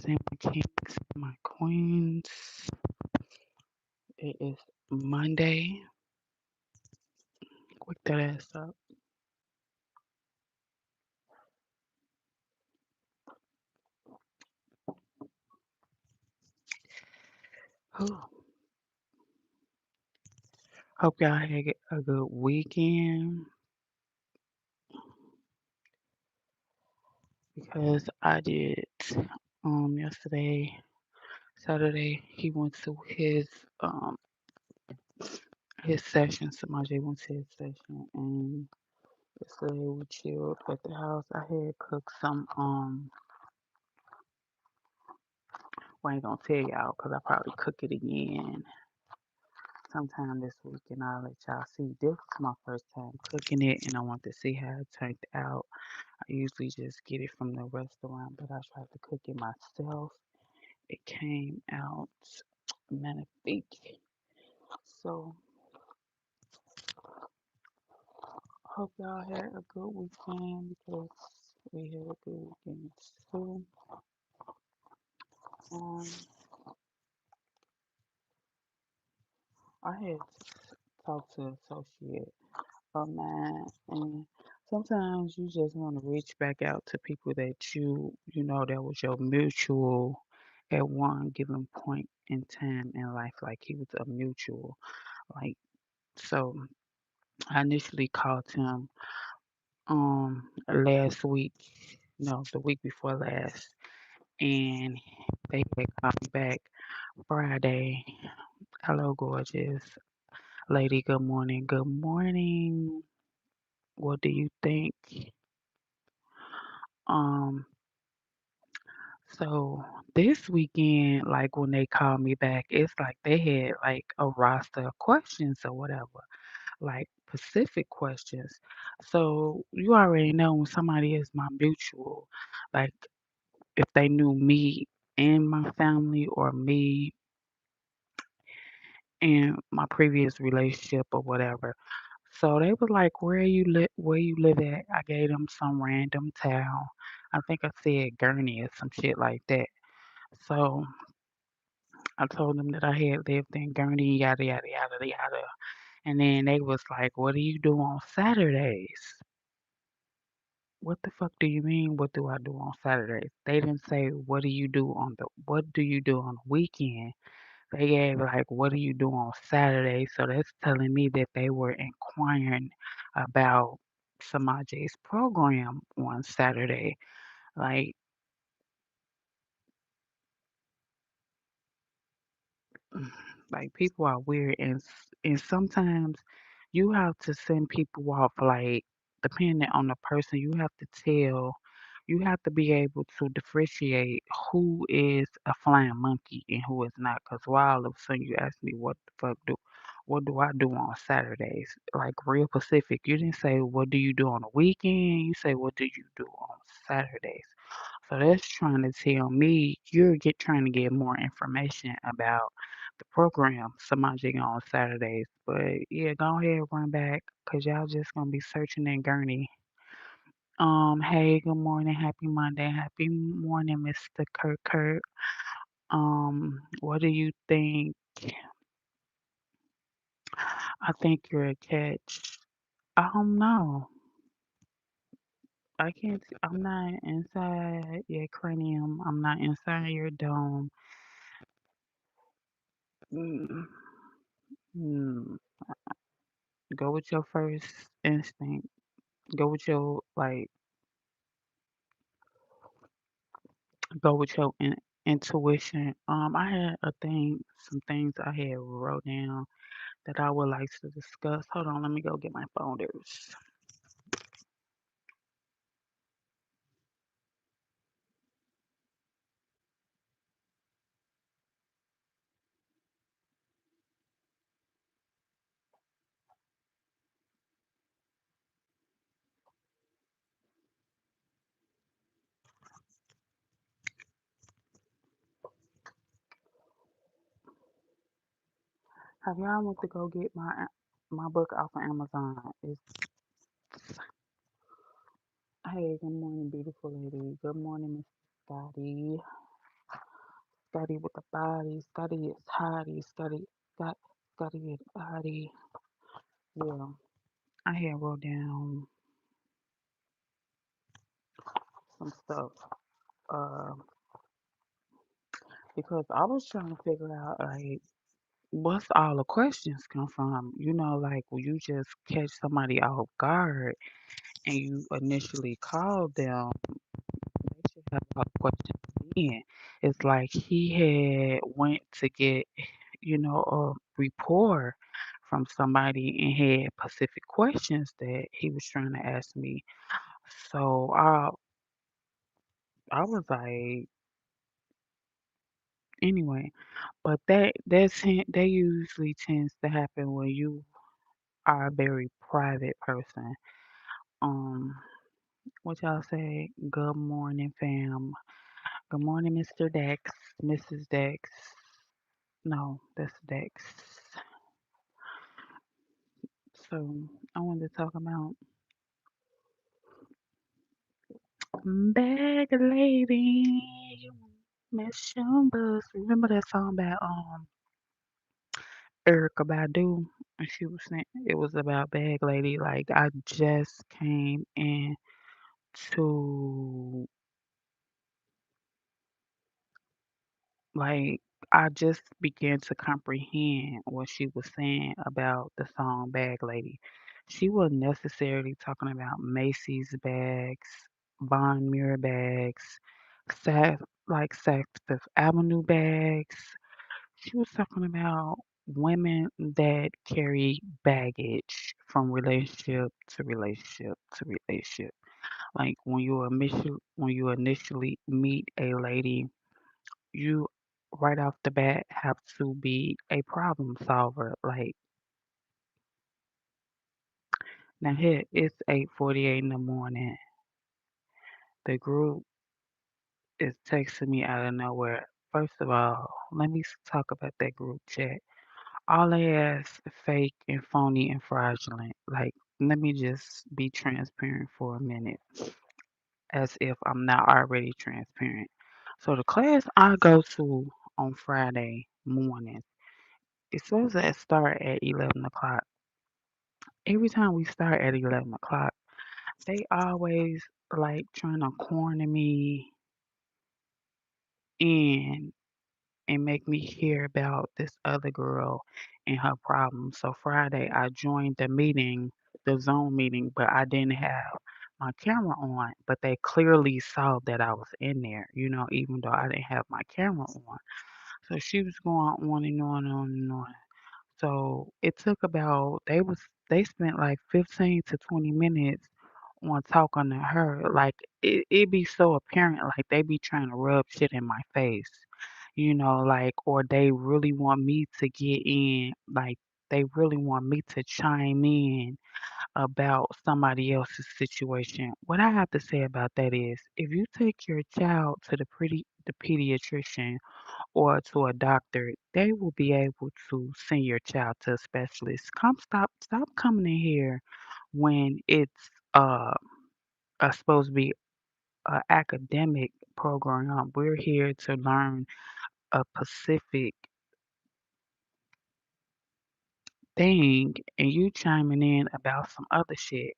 rising, my kings, my queens. It is Monday. Wake that ass up. Whew. Hope y'all had a good weekend because I did. Yesterday, Saturday, he went to his session. Somebody went to his session, and yesterday we chilled at the house. I had cooked some. Well, I ain't gonna tell y'all because I probably cook it again sometime this week, and I'll let y'all see. This was my first time cooking it, and I want to see how it turned out. I usually just get it from the restaurant, but I tried to cook it myself. It came out magnifique. So, hope y'all had a good weekend because we had a good weekend too. Um, I had talked to an associate of mine, and sometimes you just want to reach back out to people that you know that was your mutual at one given point in time in life. Like he was a mutual. Like so, I initially called him last week, no, the week before last, and they had called me back Friday. Hello, gorgeous lady. Good morning. Good morning. What do you think? Um, so this weekend, like when they called me back, it's like they had like a roster of questions or whatever, like specific questions. So you already know when somebody is my mutual, like if they knew me and my family or me and my previous relationship or whatever. So they was like, where you live at? I gave them some random town. I think I said Gurney or some shit like that. So I told them that I had lived in Gurney, yada yada yada yada. And then they was like, what do you do on Saturdays? What the fuck do you mean? What do I do on Saturdays? They didn't say what do you do on the weekend? They gave like what do you do on Saturday? So that's telling me that they were inquiring about Samaje's program on Saturday. Like like people are weird, and sometimes you have to send people off, like depending on the person. You have to be able to differentiate who is a flying monkey and who is not. Because why all of a sudden you ask me what do I do on Saturdays, like real specific. You didn't say what do you do on the weekend, you say what do you do on Saturdays. So that's trying to tell me trying to get more information about the program Samaji on Saturdays. But yeah, go ahead, run back, cause y'all just gonna be searching in Gurney. Hey, good morning, happy Monday, happy morning, Mr. Kurt. What do you think? I think you're a catch. I don't know. I can't. I'm not inside your cranium. I'm not inside your dome. Mm, mm. Go with your first instinct. Go with your like. Go with your intuition. I had some things I had wrote down that I would like to discuss. Hold on, let me go get my folders. Have y'all went to go get my book off of Amazon? It's hey, good morning, beautiful lady. Good morning, Miss Scotty. Scotty with the body. Scotty is hottie. Scotty is hottie. Yeah, I had wrote down some stuff. Uh, because I was trying to figure out like what's all the questions come from. You know, like when you just catch somebody off guard and you initially call them, they should have all the questions in. It's like he had went to get, a report from somebody and had specific questions that he was trying to ask me. So I was like, anyway, but that usually tends to happen when you are a very private person. Um, what y'all say? Good morning, fam. Good morning, Mr. Dex, Mrs. Dex. No, that's Dex. So I wanted to talk about Bag Lady, Miss Shumbus. Remember that song by Erica Badu? And she was saying it was about Bag Lady. Like I just came in to like I just began to comprehend what she was saying about the song Bag Lady. She wasn't necessarily talking about Macy's bags, Von Muir bags, Saks Fifth Avenue bags. She was talking about women that carry baggage from relationship to relationship to relationship. Like when you initially meet a lady, you right off the bat have to be a problem solver. Like now here it's 8:48 in the morning. The group is texting me out of nowhere. First of all, let me talk about that group chat. All they ask fake and phony and fraudulent. Like let me just be transparent for a minute, as if I'm not already transparent. So the class I go to on Friday morning, it's supposed to start at 11 o'clock. Every time we start at 11 o'clock, they always like trying to corner me in and make me hear about this other girl and her problems. So Friday, I joined the meeting, the Zoom meeting, but I didn't have my camera on. But they clearly saw that I was in there, even though I didn't have my camera on. So she was going on and on and on and on. So it took about they spent like 15 to 20 minutes on talking to her. Like it be so apparent like they be trying to rub shit in my face. Like or they really want me to get in, like they really want me to chime in about somebody else's situation. What I have to say about that is if you take your child to the pediatrician or to a doctor, they will be able to send your child to a specialist. Stop coming in here when it's supposed to be an academic program. We're here to learn a specific thing, and you chiming in about some other shit.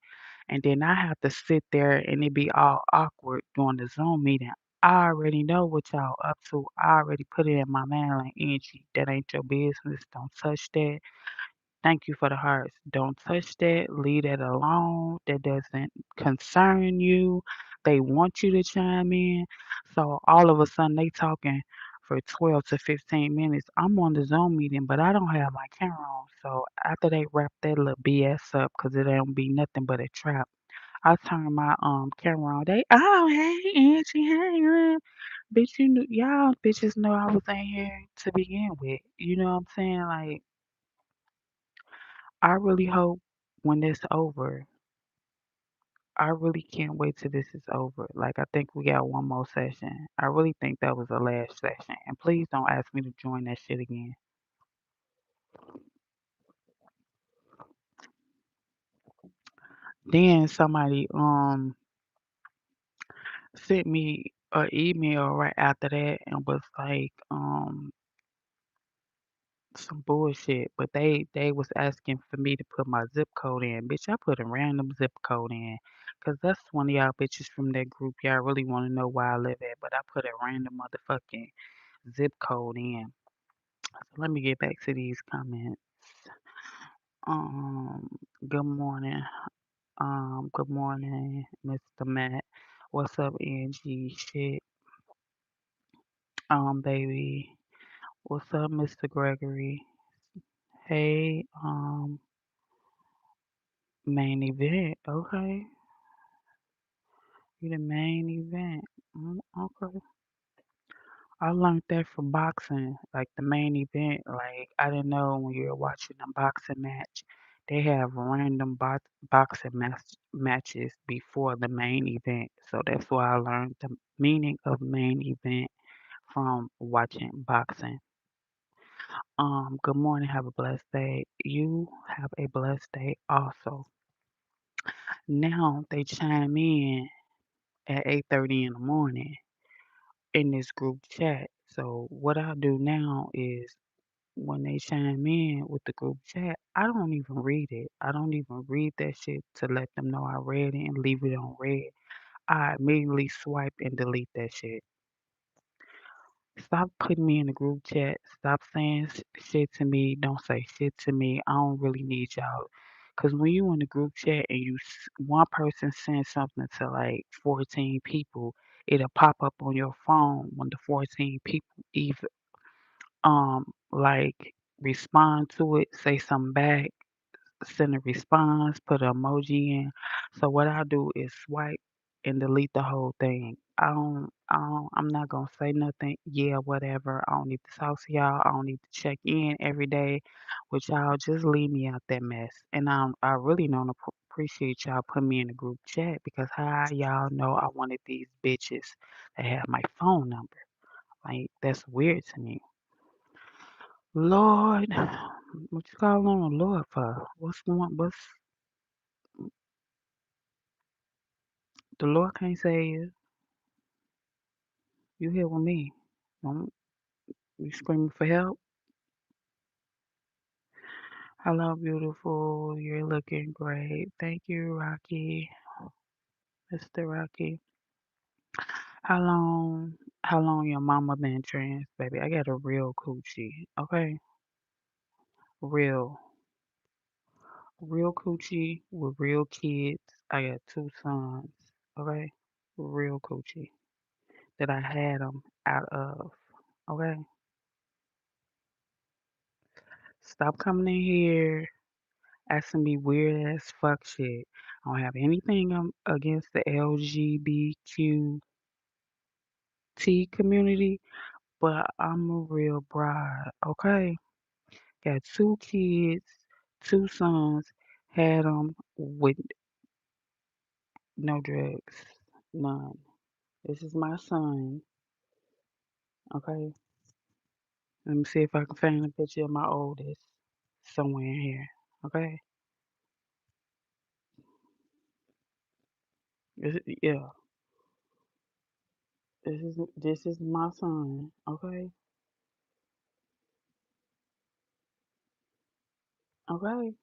And then I have to sit there and it be all awkward during the Zoom meeting. I already know what y'all up to. I already put it in my mind like Angie, that ain't your business. Don't touch that. Thank you for the hearts. Don't touch that. Leave that alone. That doesn't concern you. They want you to chime in. So all of a sudden they talking for 12 to 15 minutes. I'm on the Zoom meeting, but I don't have my camera on. So after they wrap that little BS up, because it don't be nothing but a trap, I turn my camera on. They, oh hey Angie, hey bitch, y'all bitches know I was in here to begin with. You know what I'm saying? Like I really hope when this over, I really can't wait till this is over. Like, I think we got one more session. I really think that was the last session. And please don't ask me to join that shit again. Then somebody sent me a email right after that and was like, some bullshit, but they was asking for me to put my zip code in. Bitch, I put a random zip code in. Cause that's one of y'all bitches from that group. Y'all really wanna know where I live at, but I put a random motherfucking zip code in. So let me get back to these comments. Um, good morning. Good morning, Mr. Matt. What's up, Angie? Shit. Baby. What's up, Mr. Gregory? Hey, main event. Okay. You the main event. Okay. I learned that from boxing, like the main event. Like I didn't know when you're watching a boxing match, they have random boxing matches before the main event. So that's why I learned the meaning of main event from watching boxing. Good morning. Have a blessed day. You have a blessed day also. Now they chime in at 8:30 in the morning in this group chat. So what I do now is when they chime in with the group chat, I don't even read it. I don't even read that shit to let them know I read it and leave it on read. I immediately swipe and delete that shit. Stop putting me in the group chat. Stop saying shit to me. Don't say shit to me. I don't really need y'all. Cause when you in the group chat and one person sends something to like 14 people, it'll pop up on your phone when the 14 people either like respond to it, say something back, send a response, put an emoji in. So what I do is swipe and delete the whole thing. I'm not gonna say nothing. Yeah, whatever. I don't need to talk to y'all. I don't need to check in every day with y'all. Just leave me out that mess. And I really don't appreciate y'all putting me in the group chat because how y'all know I wanted these bitches that have my phone number. Like that's weird to me. Lord, what you calling on the Lord for? What's the Lord can't save you. You here with me. Don't you screaming for help? Hello, beautiful. You're looking great. Thank you, Rocky. Mr. Rocky. How long your mama been trans, baby? I got a real coochie. Okay? Real. Real coochie with real kids. I got two sons. Okay? Real coochie. That I had them out of. Okay? Stop coming in here asking me weird ass fuck shit. I don't have anything against the LGBTQ community, but I'm a real bride, okay? Got two kids, two sons, had them with no drugs, none. This is my son, okay? Let me see if I can find a picture of my oldest somewhere in here, okay? Yeah, this is my son, okay? Okay?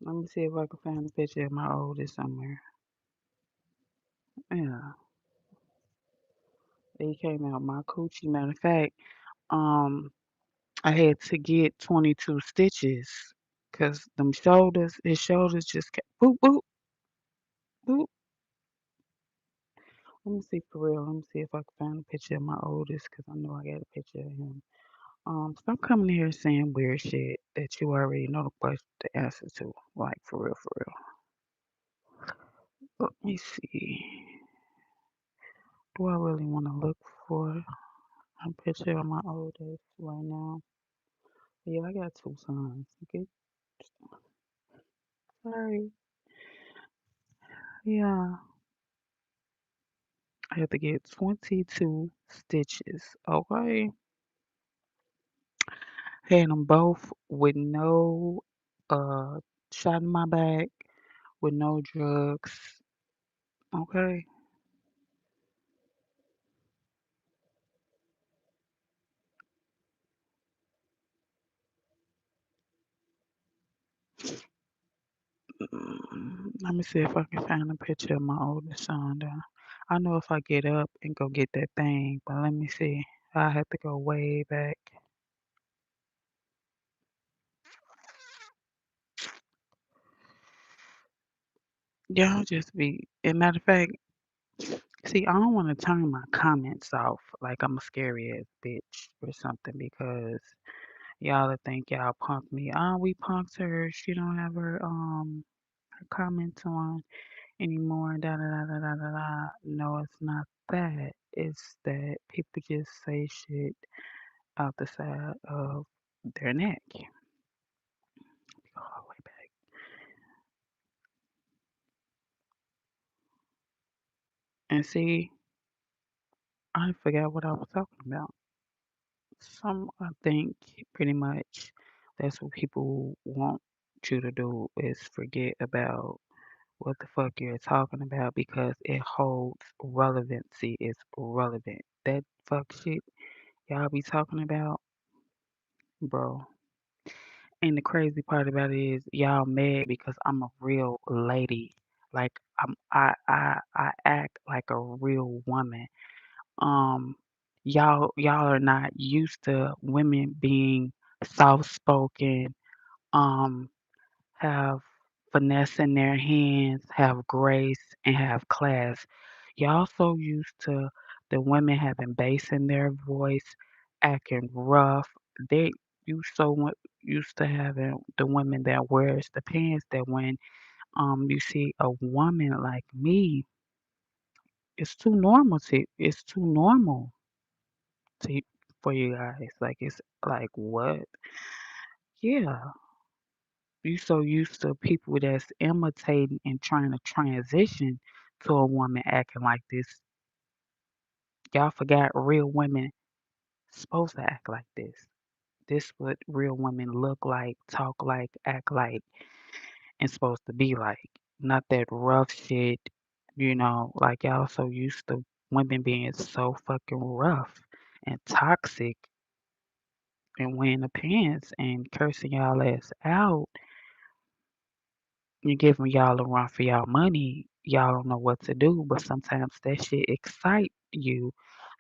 Let me see if I can find a picture of my oldest somewhere. Yeah, he came out my coochie. Matter of fact, um, I had to get 22 stitches because his shoulders just kept boop boop boop. Let me see for real. Let me see if I can find a picture of my oldest because I know I got a picture of him. Stop coming here saying weird shit that you already know the question, the answer to. Like for real, for real. Let me see. Do I really want to look for a picture of my oldest right now? Yeah, I got two sons. Okay, sorry. Yeah, I had to get 22 stitches. Okay, had them both with no uh shot in my back, with no drugs. Okay, Let me see if I can find a picture of my oldest son though. I know if I get up and go get that thing, but let me see. I have to go way back. Y'all just be, and matter of fact, see, I don't want to turn my comments off like I'm a scary ass bitch or something because y'all will think y'all punk me. Oh, we punked her. She don't have her comments on anymore. Da da da da da da da. No, it's not that. It's that people just say shit out the side of their neck. Go all the way back. And see, I forgot what I was talking about. I think pretty much that's what people want you to do is forget about what the fuck you're talking about because it holds relevancy. It's relevant. That fuck shit y'all be talking about, bro. And the crazy part about it is y'all mad because I'm a real lady. Like I act like a real woman. Um y'all are not used to women being soft spoken, um, have finesse in their hands, have grace, and have class. Y'all so used to the women having bass in their voice, acting rough. They you so used to having the women that wears the pants that when you see a woman like me, it's too normal to for you guys. Like it's like what? Yeah. You so used to people that's imitating and trying to transition to a woman acting like this. Y'all forgot real women supposed to act like this. This what real women look like, talk like, act like, and supposed to be like. Not that rough shit, like y'all so used to women being so fucking rough and toxic and wearing the pants and cursing y'all ass out you giving y'all a run for y'all money, y'all don't know what to do, but sometimes that shit excite you.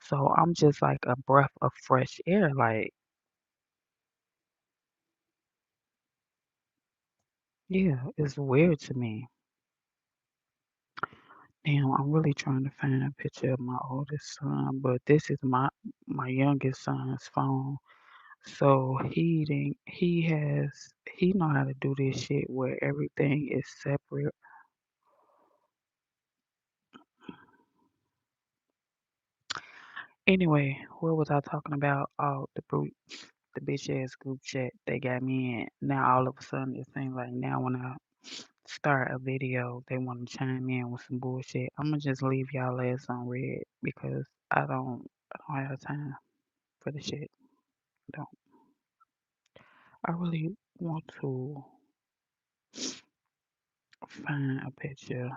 So I'm just like a breath of fresh air. Like, yeah, it's weird to me. Damn, I'm really trying to find a picture of my oldest son, but this is my youngest son's phone. So he know how to do this shit where everything is separate. Anyway, what was I talking about? Oh, the bitch ass group chat they got me in. Now all of a sudden it seems like now when I start a video, they want to chime in with some bullshit. I'm gonna just leave y'all ass on red because I don't have time for the shit. I don't. I really want to find a picture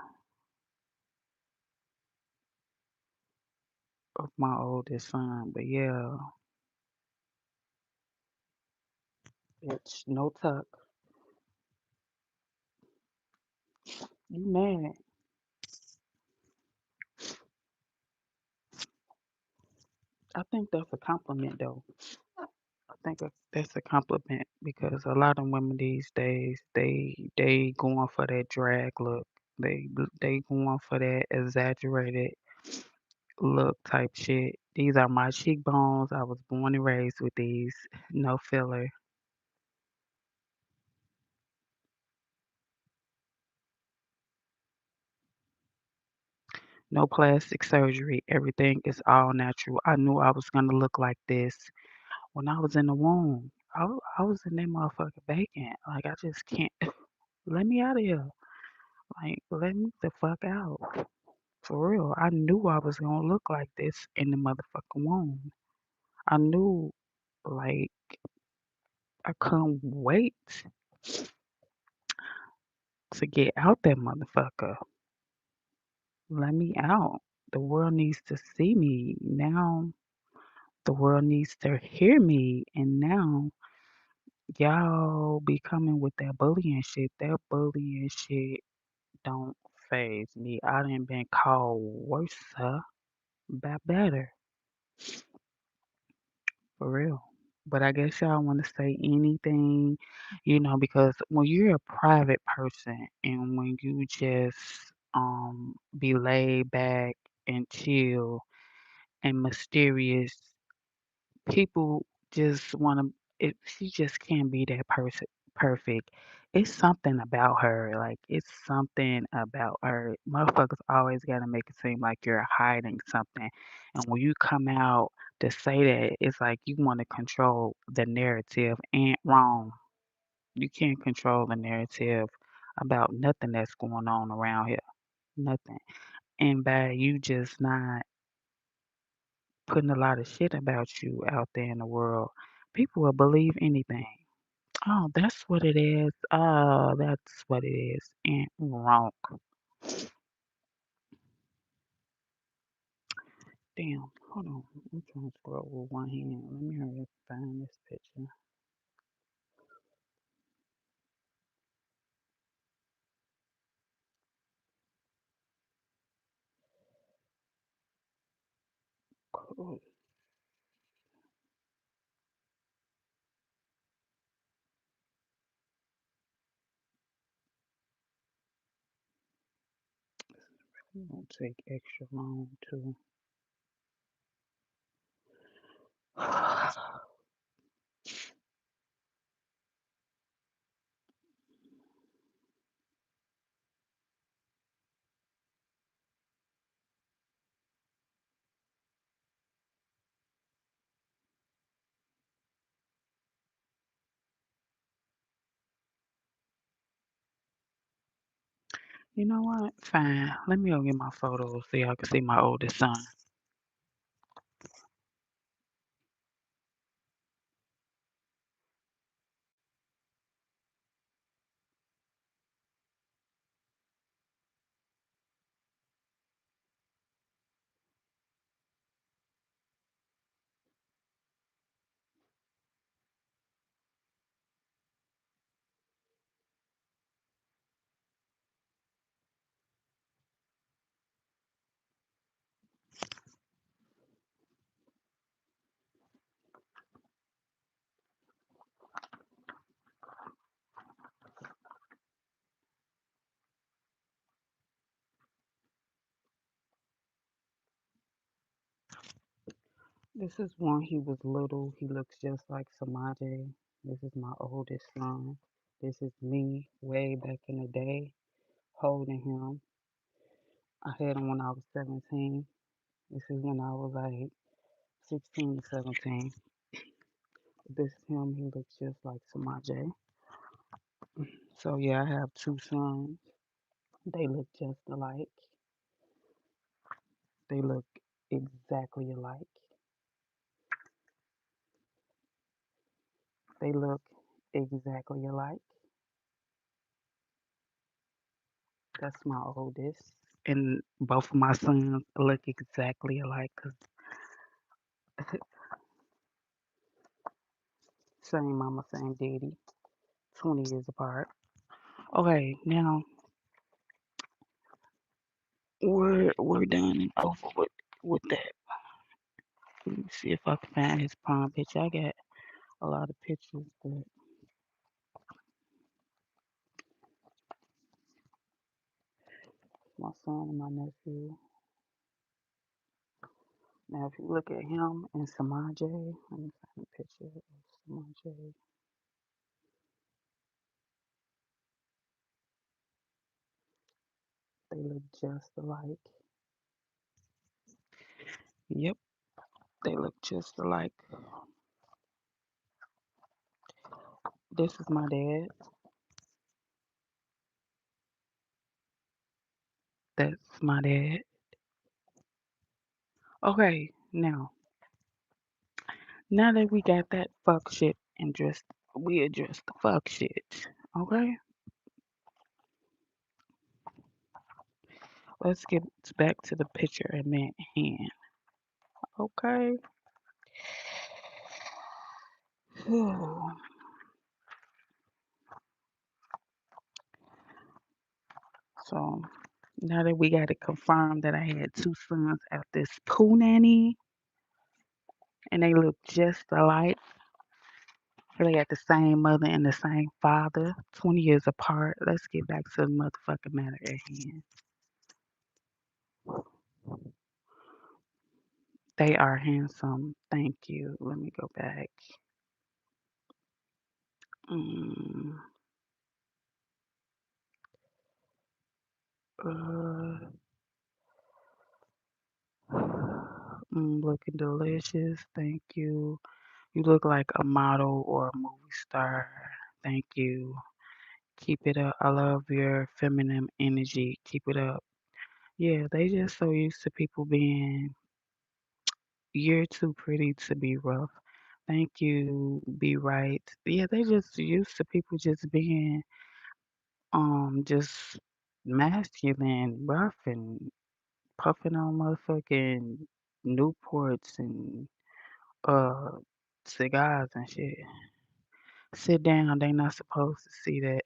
of my oldest son, but yeah, bitch, no tuck. You mad? I think that's a compliment though. I think that's a compliment because a lot of women these days they going for that drag look. They going for that exaggerated look type shit. These are my cheekbones. I was born and raised with these. No filler, no plastic surgery. Everything is all natural. I knew I was gonna look like this when I was in the womb. I was in that motherfucker bacon. Like I just can't. Let me out of here. Like let me the fuck out. For real, I knew I was gonna look like this in the motherfucking womb. I knew, like, I couldn't wait to get out that motherfucker. Let me out. The world needs to see me. Now the world needs to hear me. And now Y'all be coming with that bullying shit. That bullying shit don't phase me. I done been called worse, by better, for real. But I guess y'all want to say anything, because when you're a private person and when you just be laid back and chill and mysterious, people just want to. She just can't be that person perfect. It's something about her. Like it's something about her. Motherfuckers always gotta make it seem like you're hiding something, and when you come out to say that, it's like you want to control the narrative. And wrong. You can't control the narrative about nothing that's going on around here. Nothing. And by you just not putting a lot of shit about you out there in the world, people will believe anything. Oh, that's what it is. Oh, that's what it is. And wrong. Damn. Hold on. I'm trying to scroll with one hand. Let me hurry up and find this picture. Cool. It won't take extra long too. You know what? Fine. Let me go get my photos so y'all can see my oldest son. This is one he was little. He looks just like Samaje. This is my oldest son. This is me way back in the day holding him. I had him when I was 17. This is when I was like 16 to 17. This is him. He looks just like Samaje. So yeah, I have two sons. They look just alike. They look exactly alike. They look exactly alike. That's my oldest. And both of my sons look exactly alike. 'Cause same mama, same daddy. 20 years apart. Okay, now we're done and over with that. Let me see if I can find his prom picture. I got a lot of pictures, but my son and my nephew. Now, if you look at him and Samaj, let me find a picture of Samaj. They look just alike. Yep, they look just alike. This is my dad. That's my dad. Okay, now that we got that fuck shit we addressed the fuck shit. Okay, let's get back to the picture at hand. Okay. So now that we got it confirmed that I had two sons out this poo nanny and they look just alike. They got the same mother and the same father, 20 years apart. Let's get back to the motherfucking matter at hand. They are handsome. Thank you. Let me go back. Mm, uh, looking delicious. Thank you. You look like a model or a movie star. Thank you. Keep it up. I love your feminine energy. Keep it up. Yeah, they just so used to people being, you're too pretty to be rough. Thank you. Be right. Yeah, they just used to people just being just masculine, rough and puffing on motherfucking Newports and uh cigars and shit. Sit down, they not supposed to see that.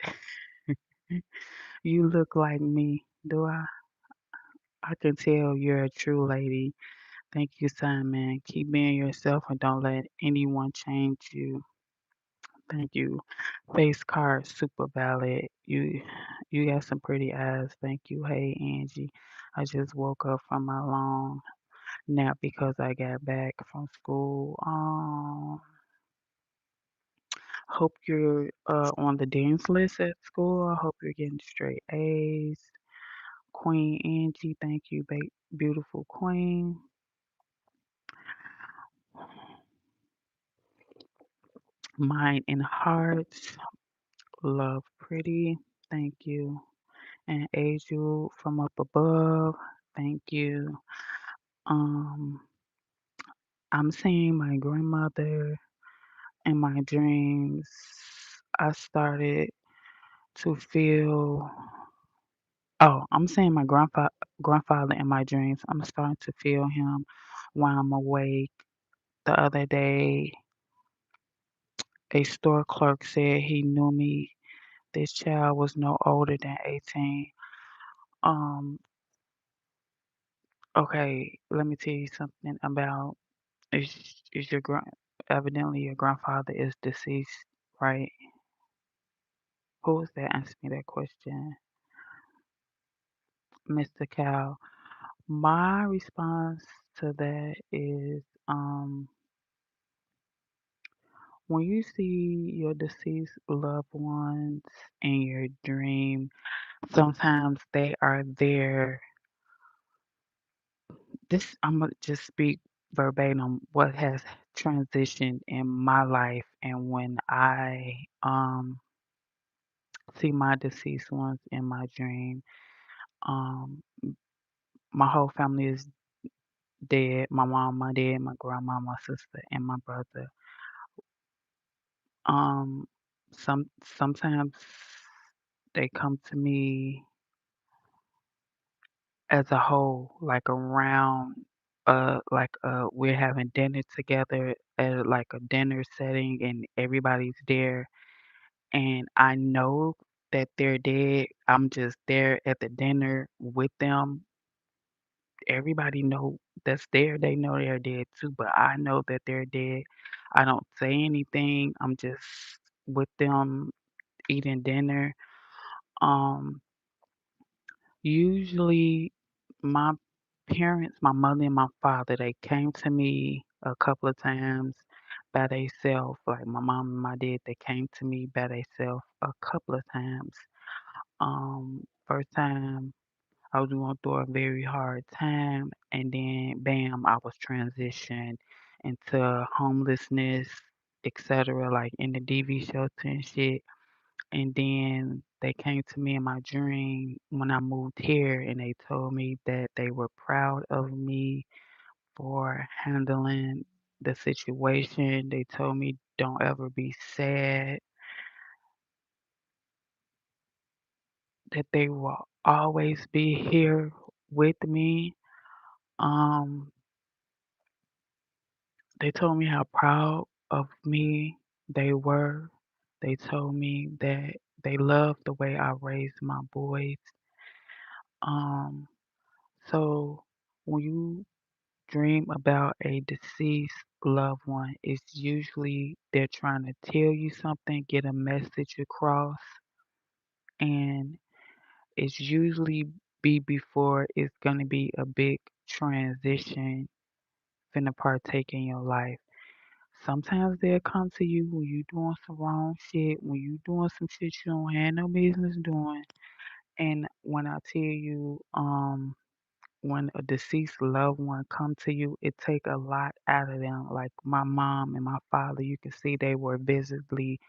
You look like me. Do I? I can tell you're a true lady. Thank you, Simon. Keep being yourself and don't let anyone change you. Thank you. Face card, super valid. You got some pretty eyes. Thank you. Hey, Angie. I just woke up from my long nap because I got back from school. Hope you're on the dean's list at school. I hope you're getting straight A's. Queen Angie, thank you, beautiful queen. Mind and hearts, love pretty, thank you. And Angel from up above, thank you. Um, I'm seeing my grandmother in my dreams. I started to feel. Oh, I'm seeing my grandfather in my dreams. I'm starting to feel him while I'm awake. The other day, a store clerk said he knew me. This child was no older than 18. Um, okay, let me tell you something about is your evidently your grandfather is deceased, right? Who was that? Answer me that question, Mr. Cal. My response to that is when you see your deceased loved ones in your dream, sometimes they are there. This I'm gonna just speak verbatim what has transitioned in my life, and when I see my deceased ones in my dream, um my whole family is dead. My mom, my dad, my grandma, my sister, and my brother. Um sometimes they come to me as a whole, like around we're having dinner together at like a dinner setting and everybody's there and I know that they're dead. I'm just there at the dinner with them. Everybody know that's there. They know they're dead too, but I know that they're dead. I don't say anything. I'm just with them eating dinner. Um Usually, my parents, my mother and my father, they came to me a couple of times by themselves. Like my mom and my dad, they came to me by themselves a couple of times. First time I was going through a very hard time, and then bam, I was transitioned into homelessness, etc. Like in the DV shelter and shit. And then they came to me in my dream when I moved here and they told me that they were proud of me for handling the situation. They told me don't ever be sad, that they will always be here with me. Um, they told me how proud of me they were. They told me that they loved the way I raised my boys. Um, so when you dream about a deceased loved one, it's usually they're trying to tell you something, get a message across, and it's usually be before it's gonna be a big transition finna partake in your life. Sometimes they'll come to you when you doing some wrong shit, when you doing some shit you don't have no business doing. And when I tell you, when a deceased loved one come to you, it take a lot out of them. Like my mom and my father, you can see they were visibly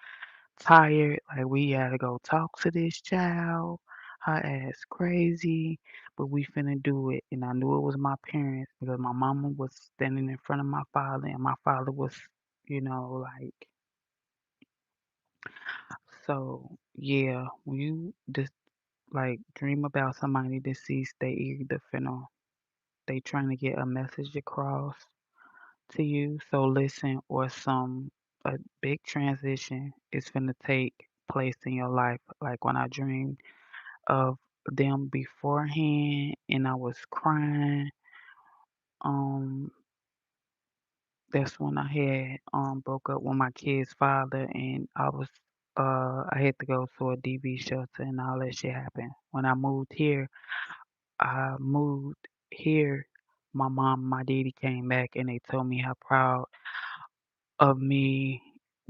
tired. Like we had to go talk to this child. Her ass crazy, but we finna do it. And I knew it was my parents because my mama was standing in front of my father, and my father was, like so. Yeah, when you just like dream about somebody deceased, they either finna they trying to get a message across to you. So listen, or some a big transition is finna take place in your life. Like when I dreamed of them beforehand and I was crying, um, that's when I had broke up with my kid's father and I had to go to a DV shelter and all that shit happened. When I moved here, my mom and my daddy came back and they told me how proud of me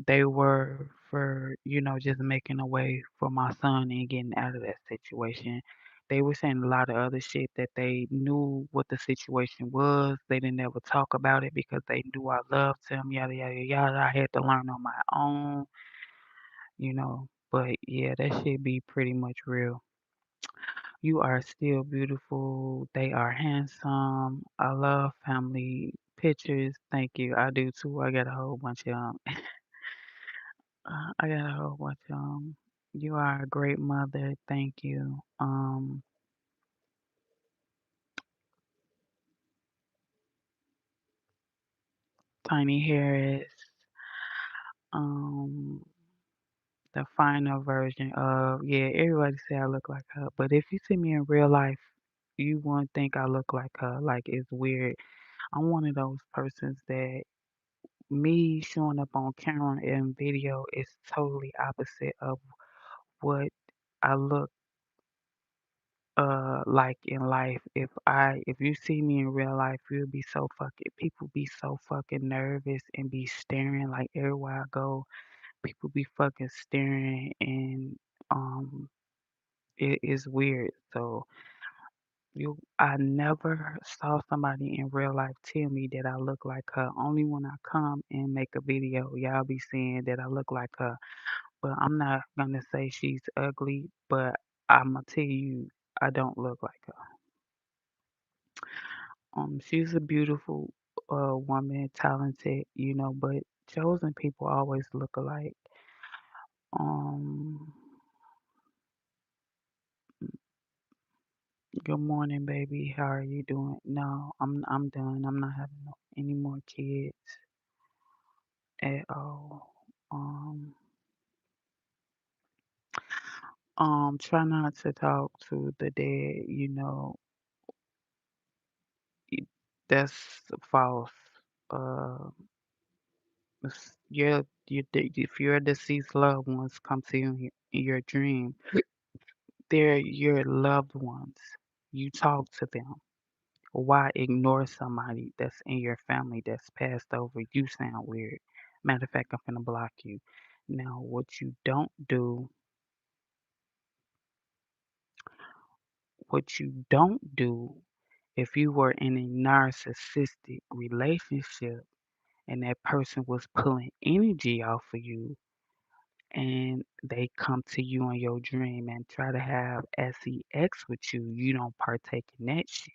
they were for, just making a way for my son and getting out of that situation. They were saying a lot of other shit that they knew what the situation was. They didn't ever talk about it because they knew I loved him, yada, yada, yada. I had to learn on my own, you know. But yeah, that shit be pretty much real. You are still beautiful. They are handsome. I love family pictures. Thank you. I do too. I got a whole bunch of 'em. I got a whole bunch of 'em. You are a great mother. Thank you. Tiny Harris. Um, the final version of yeah. Everybody say I look like her, but if you see me in real life, you won't think I look like her. Like it's weird. I'm one of those persons that me showing up on camera and video is totally opposite of what I look like in life. If you see me in real life, you'll be so fucking people be so fucking nervous and be staring like everywhere I go. People be fucking staring and um it is weird. So I never saw somebody in real life tell me that I look like her. Only when I come and make a video, y'all be seeing that I look like her. But I'm not gonna say she's ugly, but I'ma tell you I don't look like her. She's a beautiful woman, talented, but chosen people always look alike. Um, good morning, baby. How are you doing? No, I'm done. I'm not having any more kids at all. Um, try not to talk to the dead. Y- that's false. Uh, if your deceased loved ones come to you in your dream, they're your loved ones. You talk to them. Why ignore somebody that's in your family that's passed over? You sound weird. Matter of fact, I'm gonna block you. Now, what you don't do if you were in a narcissistic relationship and that person was pulling energy off of you and they come to you in your dream and try to have sex with you, you don't partake in that shit.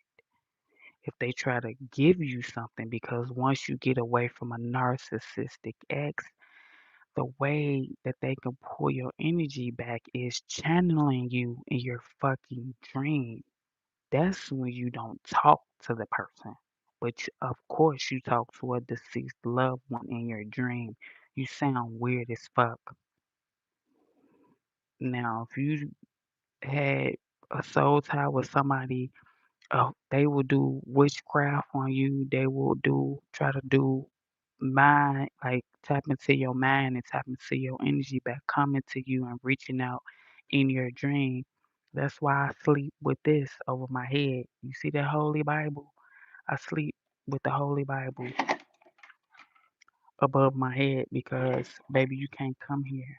If they try to give you something, because once you get away from a narcissistic ex, the way that they can pull your energy back is channeling you in your fucking dream. That's when you don't talk to the person. But of course, you talk to a deceased loved one in your dream. You sound weird as fuck. Now, if you had a soul tie with somebody. They will do witchcraft on you. They will try to do mind, like tap into your mind and tap into your energy back coming to you and reaching out in your dream. That's why I sleep with this over my head. You see that Holy Bible? I sleep with the Holy Bible above my head because, baby, you can't come here.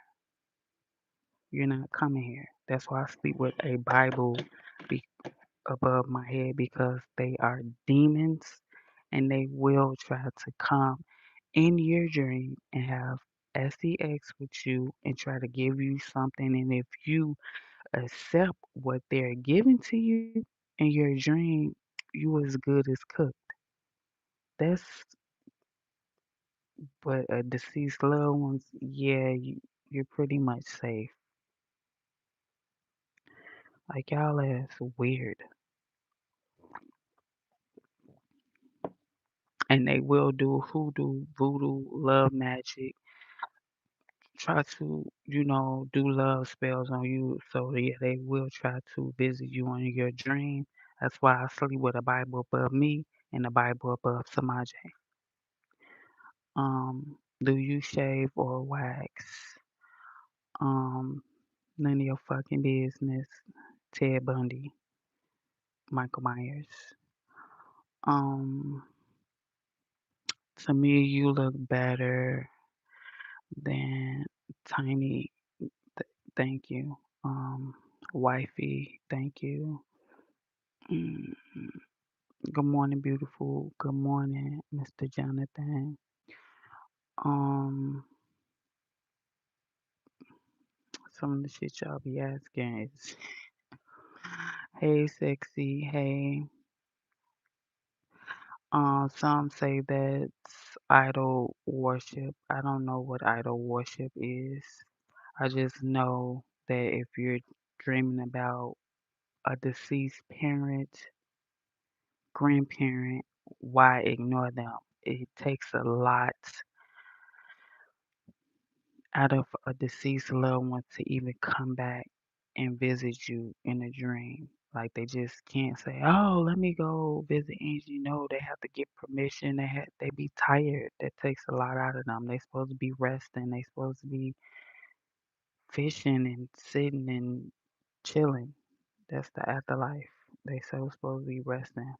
You're not coming here. That's why I sleep with a Bible be- above my head because they are demons and they will try to come in your dream and have sex with you and try to give you something. And if you accept what they're giving to you in your dream, you as good as cooked. That's what a deceased loved ones, yeah, you're pretty much safe. Like y'all ass weird. And they will do hoodoo, voodoo, love magic, try to, do love spells on you. So yeah, they will try to visit you in your dream. That's why I sleep with a Bible above me and a Bible above Samaje. Do you shave or wax? Um, None of your fucking business. Ted Bundy, Michael Myers. Um, to me, you look better than Tiny. Thank you. Wifey, thank you. Mm, Good morning, beautiful. Good morning, Mr. Jonathan. Um, some of the shit y'all be asking is, hey, sexy, hey. Some say that's idol worship. I don't know what idol worship is. I just know that if you're dreaming about a deceased parent, grandparent, why ignore them? It takes a lot out of a deceased loved one to even come back and visit you in a dream. Like they just can't say, "Oh, let me go visit Angie." No, they have to get permission. They be tired. That takes a lot out of them. They supposed to be resting. They supposed to be fishing and sitting and chilling. That's the afterlife. They so supposed to be resting.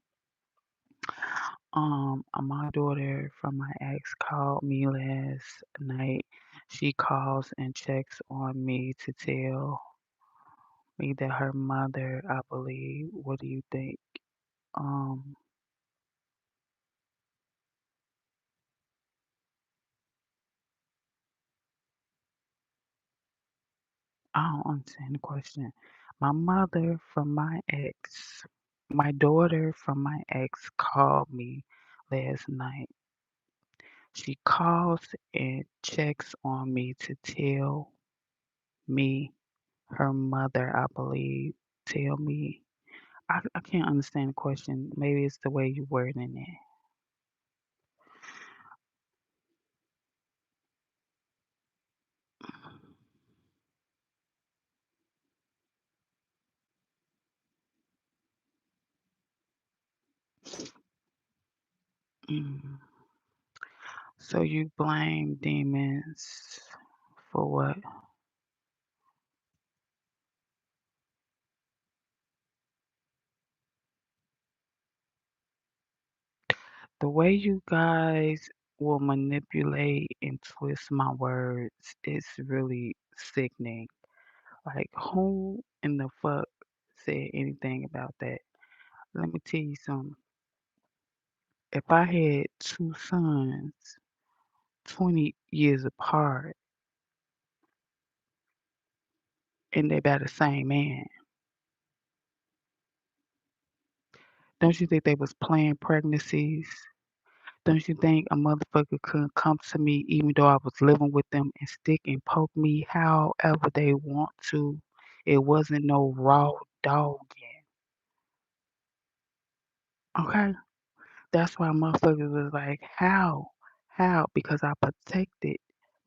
My daughter from my ex called me last night. She calls and checks on me to tell me that her mother, I believe. What do you think? Um, I don't understand the question. My mother from my ex, my daughter from my ex called me last night. She calls and checks on me to tell me her mother, I believe, tell me. I can't understand the question. Maybe it's the way you wording it. Mm. So you blame demons for what? The way you guys will manipulate and twist my words is really sickening. Like, who in the fuck said anything about that? Let me tell you something. If I had two sons 20 years apart and they by the same man, don't you think they was planned pregnancies? Don't you think a motherfucker couldn't come to me even though I was living with them and stick and poke me however they want to? It wasn't no raw dogging. Okay? That's why motherfuckers was like, how? How? Because I protected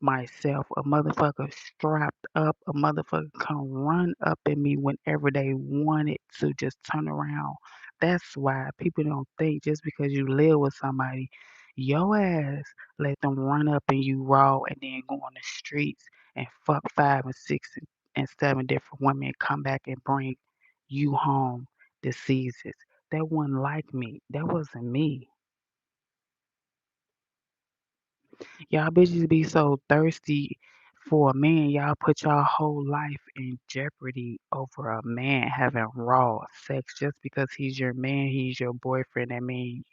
myself. A motherfucker strapped up, a motherfucker come run up at me whenever they wanted to just turn around. That's why people don't think just because you live with somebody, your ass let them run up and you raw and then go on the streets and fuck five and six and seven different women and come back and bring you home diseases. That wasn't like me. That wasn't me. Y'all bitches be so thirsty for a man. Y'all put y'all whole life in jeopardy over a man having raw sex just because he's your man, he's your boyfriend. That mean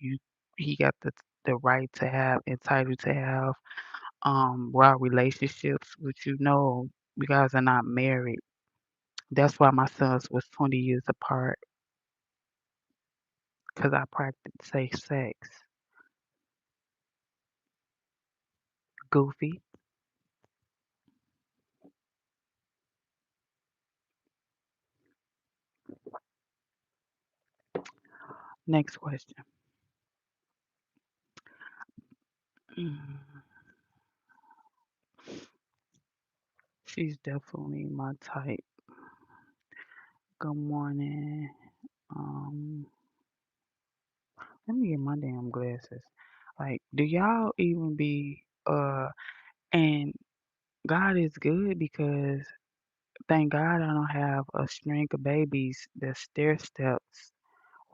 he got the right to have entitled to have raw relationships with you. No, you guys are not married. That's why my sons was 20 years apart because I practiced safe sex. Goofy. Next question. Mm, She's definitely my type. Good morning. Um, Let me get my damn glasses. Like, do y'all even be and God is good because thank God I don't have a string of babies that stair steps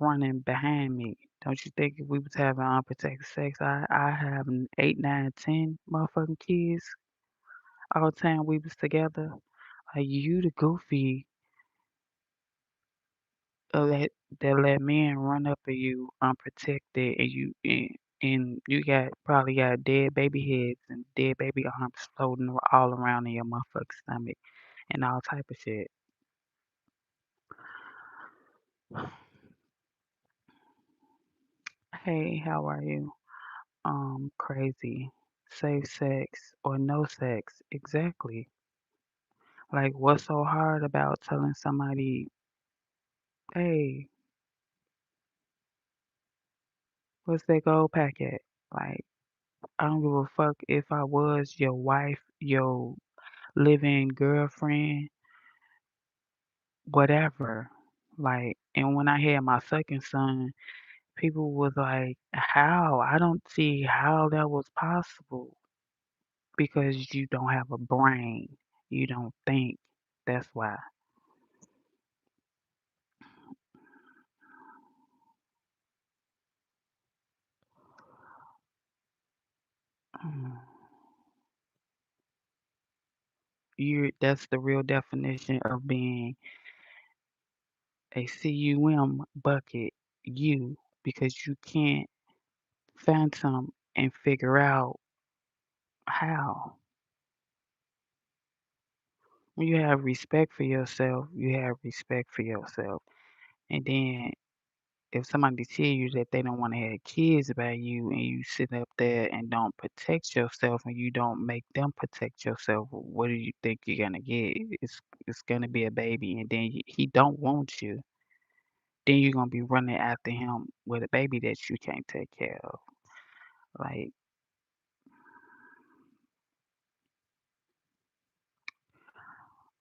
running behind me. Don't you think if we was having unprotected sex, I have 8, 9, 10 motherfucking kids all the time we was together? Like you the goofy let that let men run up at you unprotected and you got probably got dead baby heads and dead baby arms floating all around in your motherfucking stomach and all type of shit. Hey, how are you? Crazy. Safe sex or no sex. Exactly. Like what's so hard about telling somebody, hey, what's that gold packet? Like, I don't give a fuck if I was your wife, your living girlfriend, whatever. Like, and when I had my second son, people was like, how? I don't see how that was possible because you don't have a brain. You don't think. That's why. Mm. That's the real definition of being a cum bucket, you, because you can't fathom and figure out how. When you have respect for yourself, you have respect for yourself. And then if somebody tell you that they don't want to have kids by you and you sit up there and don't protect yourself and you don't make them protect yourself, what do you think you're gonna get? It's gonna be a baby and then he don't want you. Then you're gonna be running after him with a baby that you can't take care of. Like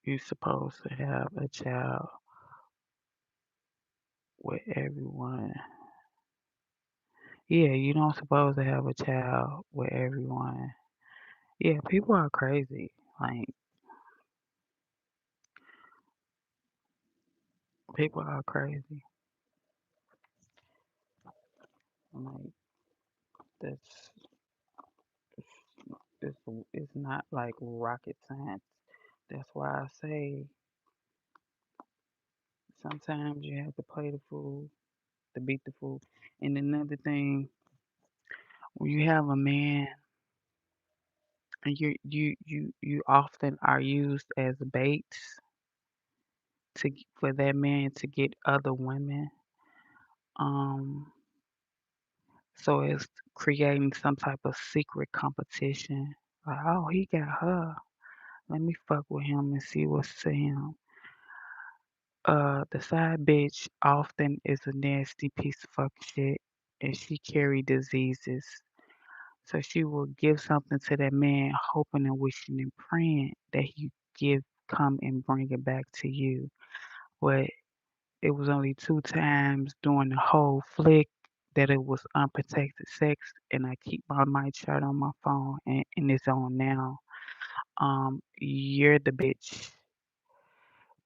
you're supposed to have a child with everyone. Yeah, you don't supposed to have a child with everyone. Yeah, people are crazy. Like people are crazy. Like that's it's it's not like rocket science. That's why I say sometimes you have to play the fool to beat the fool. And another thing, when you have a man and you often are used as baits for that man to get other women. Um, so it's creating some type of secret competition. Like, oh, he got her. Let me fuck with him and see what's to him. The side bitch often is a nasty piece of fuck shit, and she carry diseases. So she will give something to that man, hoping and wishing and praying that he give come and bring it back to you. But it was only two times during the whole flick that it was unprotected sex, and I keep my mic shut on my phone, and it's on now. You're the bitch.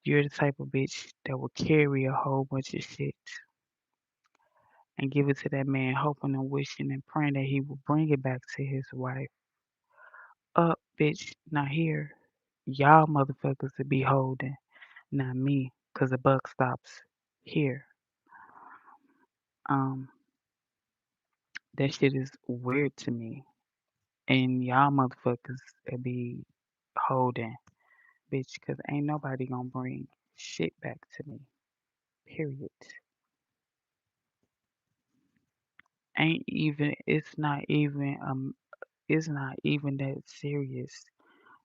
You're the type of bitch that will carry a whole bunch of shit and give it to that man, hoping and wishing and praying that he will bring it back to his wife. Up, bitch, not here. Y'all motherfuckers to be holding, not me, 'cause the buck stops here. Um, that shit is weird to me. And y'all motherfuckers to be holding, bitch, 'cause ain't nobody gonna bring shit back to me. Period. Ain't even, it's not even that serious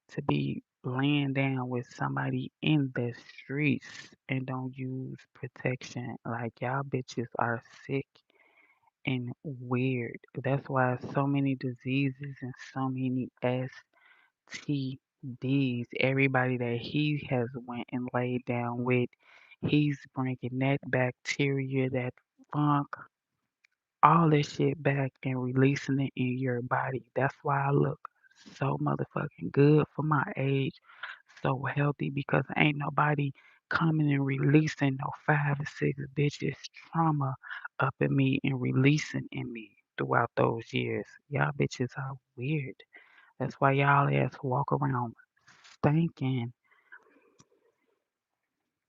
to be laying down with somebody in the streets and don't use protection. Like y'all bitches are sick and weird. That's why so many diseases and so many STDs. Everybody that he has went and laid down with, he's bringing that bacteria, that funk, all this shit back and releasing it in your body. That's why I look so motherfucking good for my age, so healthy because ain't nobody coming and releasing no 5 or 6 bitches trauma up in me and releasing in me throughout those years. Y'all bitches are weird. That's why y'all ass walk around stinking,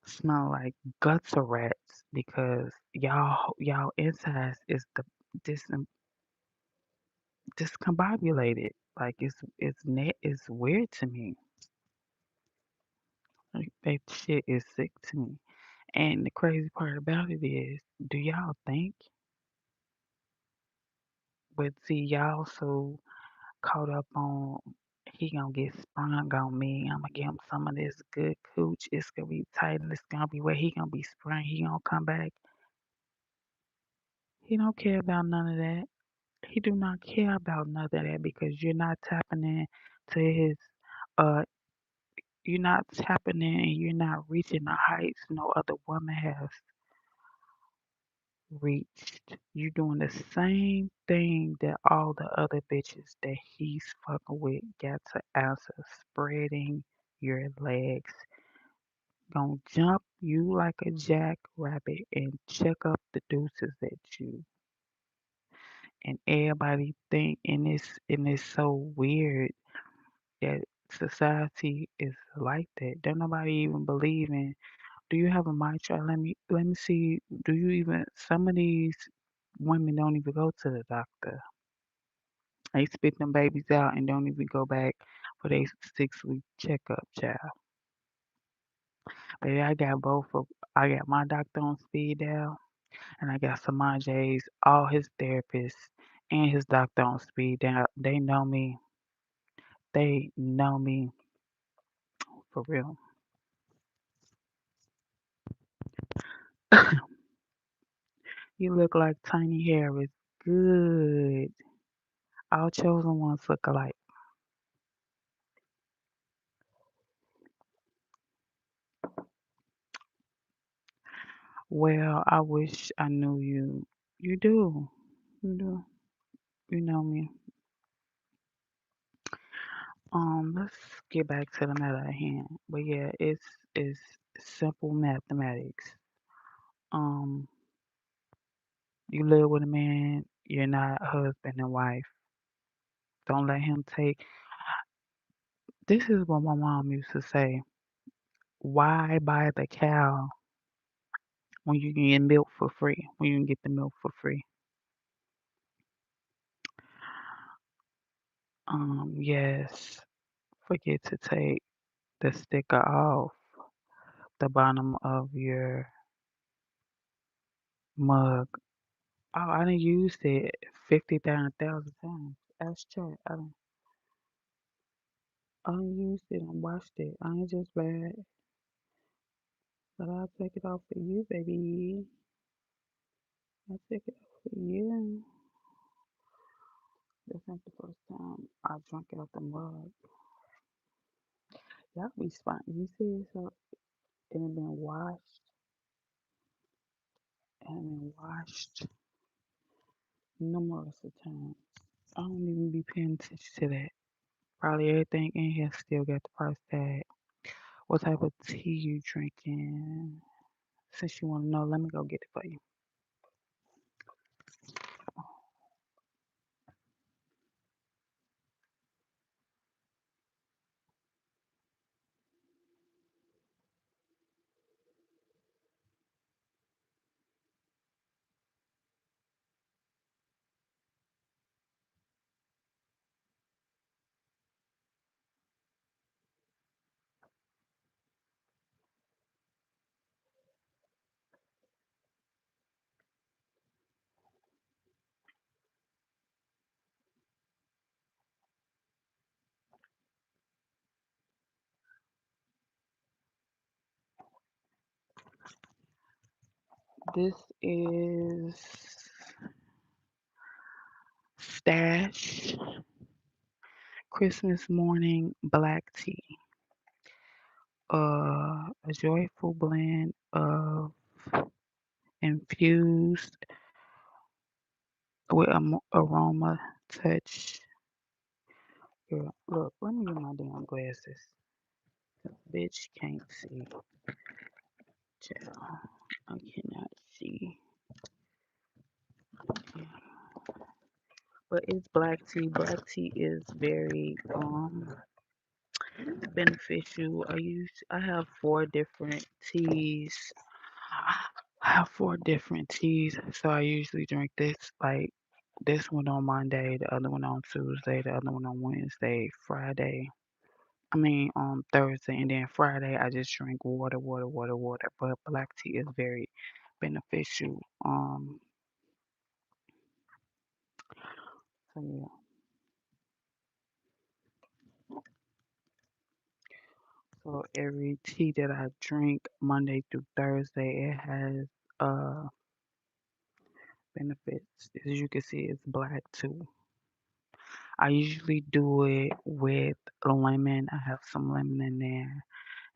smell like guts of rats because y'all insides is the dis discombobulated. Like it's weird to me. Like that shit is sick to me. And the crazy part about it is, do y'all think? But see, y'all so caught up on he gonna get sprung on me. I'm gonna give him some of this good cooch. It's gonna be tight and it's gonna be where he gonna be sprung. He gonna come back. He don't care about none of that. He do not care about none of that because you're not tapping in to his uh you're not tapping in and you're not reaching the heights no other woman has reached. You doing the same thing that all the other bitches that he's fucking with got to answer. Spreading your legs. Gonna jump you like a jackrabbit and check up the deuces at you. And everybody think and it's so weird that society is like that. Don't nobody even believe in. Do you have a mic chart? Let me see. Do you even some of these women don't even go to the doctor. They spit them babies out and don't even go back for their 6 week checkup, child. Baby, I got my doctor on speed dial and I got Samaj's, all his therapists and his doctor on speed dial. They know me. They know me for real. You look like Tiny Harris. Good. All chosen ones look alike. Well, I wish I knew you. You do. You do. You know me. Let's get back to the matter at hand. But yeah, it's simple mathematics. Um, you live with a man, you're not husband and wife. Don't let him take. This is what my mom used to say. Why buy the cow when you can get milk for free? When you can get the milk for free. Yes. Forget to take the sticker off the bottom of your mug. Oh, I done used it 50,000 times. Ask Chat. I done used it and washed it. I ain't just bad, but I'll take it off for you, baby. I'll take it off for you. This ain't the first time I drunk out the mug. Y'all be spot. You see it, so it had been washed and been washed numerous of times. I don't even be paying attention to that. Probably everything in here still got the price tag. What type of tea you drinking? Since you want to know, let me go get it for you. This is Stash Christmas Morning Black Tea. A joyful blend of infused with aroma touch. Girl, look, let me get my damn glasses. Bitch can't see. Child, I cannot see. But it's black tea. Black tea is very beneficial. I have four different teas. I have four different teas, so I usually drink this one on Monday, the other one on Tuesday, the other one on Wednesday, Friday. I mean on Thursday, and then Friday I just drink water, water, water, water. But black tea is very beneficial. So yeah. So every tea that I drink Monday through Thursday, it has uh benefits. As you can see, it's black too. I usually do it with lemon. I have some lemon in there,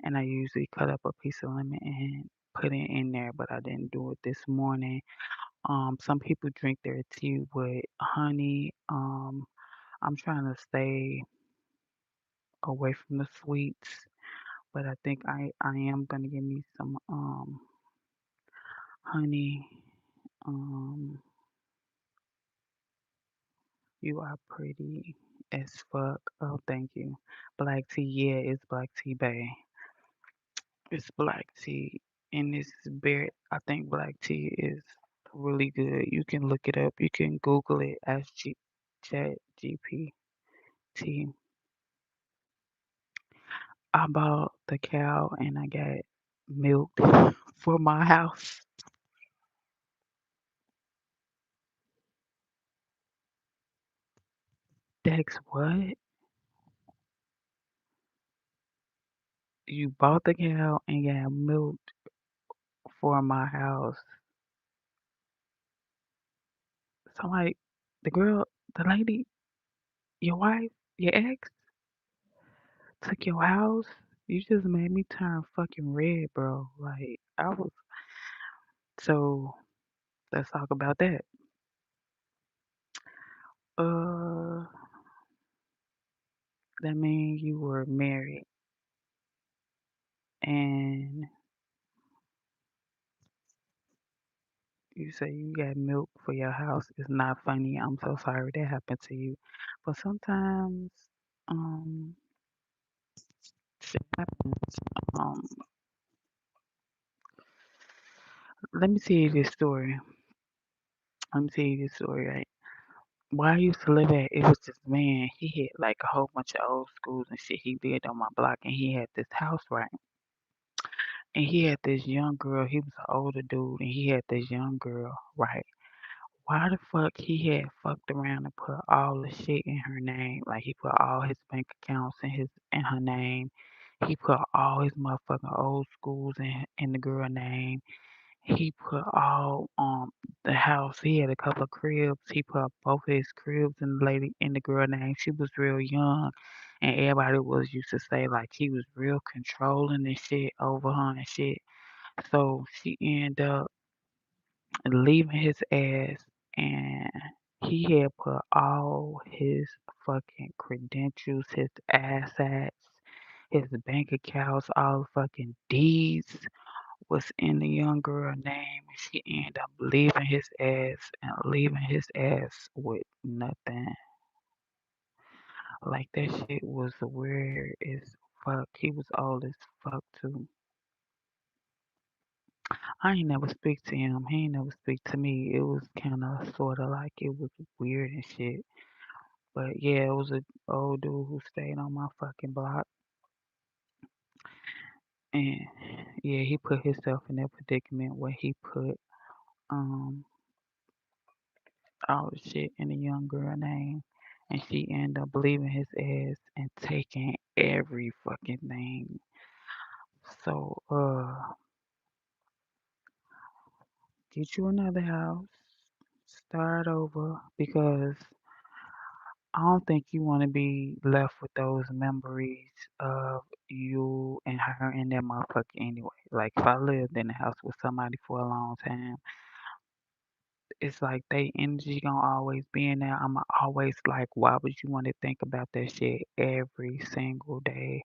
and I usually cut up a piece of lemon and put it in there, but I didn't do it this morning. Some people drink their tea with honey. I'm trying to stay away from the sweets, but I think I am gonna give me some honey. Um, you are pretty as fuck. Oh, thank you. Black tea, yeah, it's black tea, bae. It's black tea, and it's very. I think black tea is really good. You can look it up. You can Google it. Ask Chat GPT. I bought the cow and I got milk for my house. Dex, what? You bought the cow and got milk for my house. So like the girl, the lady, your wife, your ex took your house. You just made me turn fucking red, bro. Like I was so let's talk about that. Uh that means you were married and you say you got milk for your house. It's not funny. I'm so sorry that happened to you. But sometimes um shit happens. Um let me tell you this story. Let me tell you this story, right? Where I used to live at, it was this man. He had like a whole bunch of old schools and shit. He lived on my block, and he had this house, right? And he had this young girl. He was an older dude, and he had this young girl, right? Why the fuck he had fucked around and put all the shit in her name? Like he put all his bank accounts in her name. He put all his motherfucking old schools in the girl name. he put all the house. He had a couple of cribs. He put both his cribs in the lady in the girl name. She was real young, and everybody was used to say like he was real controlling and shit over her and shit. So she ended up leaving his ass, and he had put all his fucking credentials, his assets, his bank accounts, all the fucking deeds was in the young girl name, and she ended up leaving his ass and leaving his ass with nothing. Like that shit was weird as fuck. He was old as fuck too. I ain't never speak to him. He ain't never speak to me. It was kind of sort of like it was weird and shit. But yeah, it was a old dude who stayed on my fucking block, and yeah, he put himself in that predicament where he put um all the shit in a young girl name, and she ended up leaving his ass and taking every fucking thing. So, get you another house, start over, because I don't think you want to be left with those memories of you and her in that motherfucker anyway. Like, if I lived in the house with somebody for a long time, it's like they energy gonna always be in there. I'm always like, why would you want to think about that shit every single day?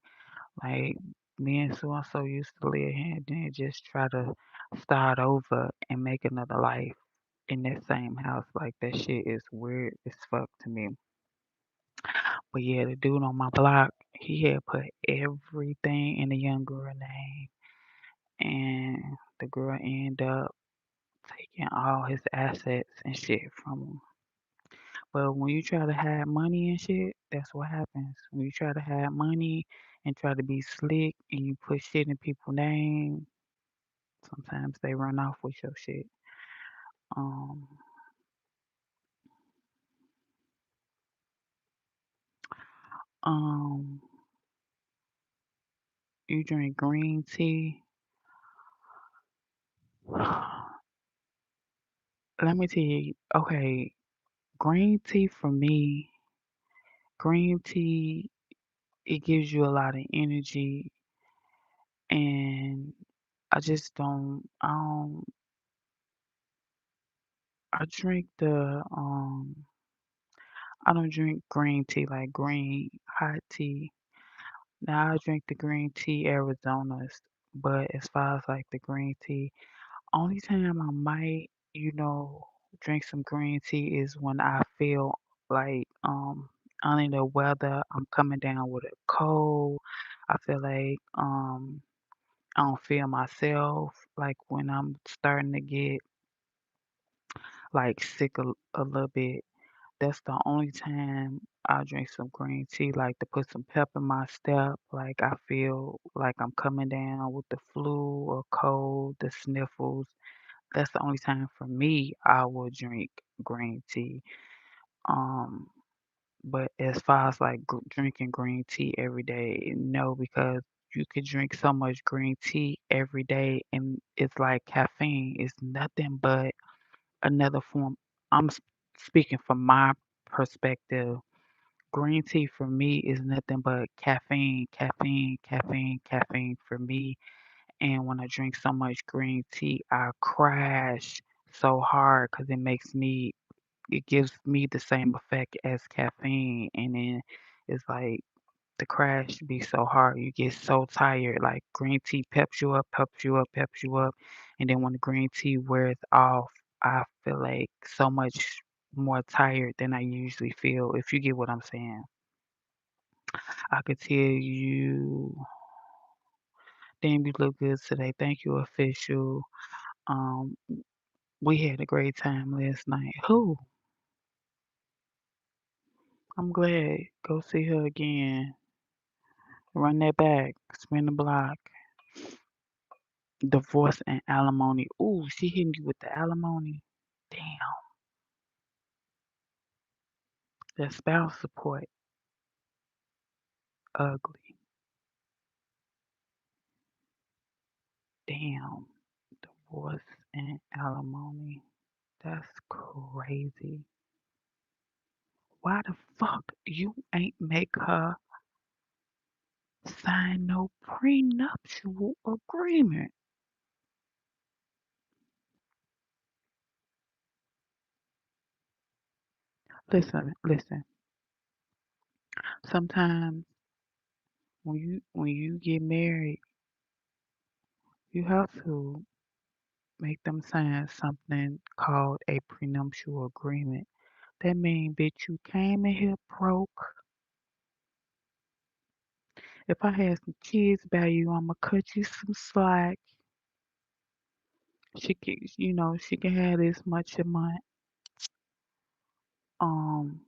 Like me and so and so used to live here and then just try to start over and make another life in that same house. Like that shit is weird as fuck to me. But yeah, the dude on my block, he had put everything in the young girl name, and the girl ended up taking all his assets and shit from him. But when you try to hide money and shit, that's what happens. When you try to hide money and try to be slick and you put shit in people's name, sometimes they run off with your shit. Um, um, you drink green tea. Let me tell you, okay, green tea for me, green tea, it gives you a lot of energy, and I don't, I drink I don't drink green tea like green hot tea. Now I drink the green tea Arizona's, but as far as like the green tea, only time I might, drink some green tea is when I feel like under the weather, I'm coming down with a cold. I feel like I don't feel myself. Like when I'm starting to get like sick a little bit. That's the only time I drink some green tea, like to put some pep in my step. Like I feel like I'm coming down with the flu or cold, the sniffles. That's the only time for me I will drink green tea. Um, but as far as like drinking green tea every day, no, because you could drink so much green tea every day, and it's like caffeine. It's nothing but another form. I'm speaking from my perspective. Green tea for me is nothing but caffeine, caffeine, caffeine, caffeine for me. And when I drink so much green tea, I crash so hard because it gives me the same effect as caffeine. And then it's like the crash be so hard. You get so tired. Like green tea peps you up, peps you up, peps you up. And then when the green tea wears off, I feel like so much more tired than I usually feel, if you get what I'm saying. I could tell you, damn, you look good today. Thank you, official. Um, we had a great time last night. Who? I'm glad. Go see her again. Run that back. Spin the block. Divorce and alimony. Ooh, she hitting you with the alimony. Damn, that spouse support. Ugly. Damn. Divorce and alimony. That's crazy. Why the fuck you ain't make her sign no prenuptial agreement? Listen, listen. Sometimes when you get married, you have to make them sign something called a prenuptial agreement. That mean, bitch, you came in here broke. If I had some kids by you, I'ma cut you some slack. She can have this much a month. Um,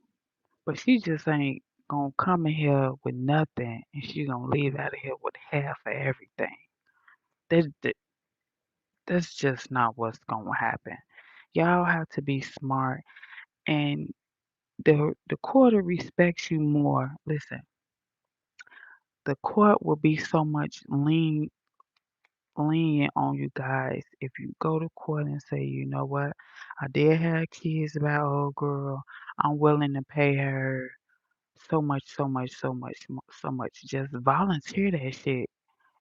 but she just ain't gonna come in here with nothing, and she gonna leave out of here with half of everything. That that's just not what's gonna happen. Y'all have to be smart, and the court will respect you more. Listen, the court will be so much lenient on you guys if you go to court and say, you know what, I did have kids about old girl. I'm willing to pay her so much, so much, so much, so much. Just volunteer that shit.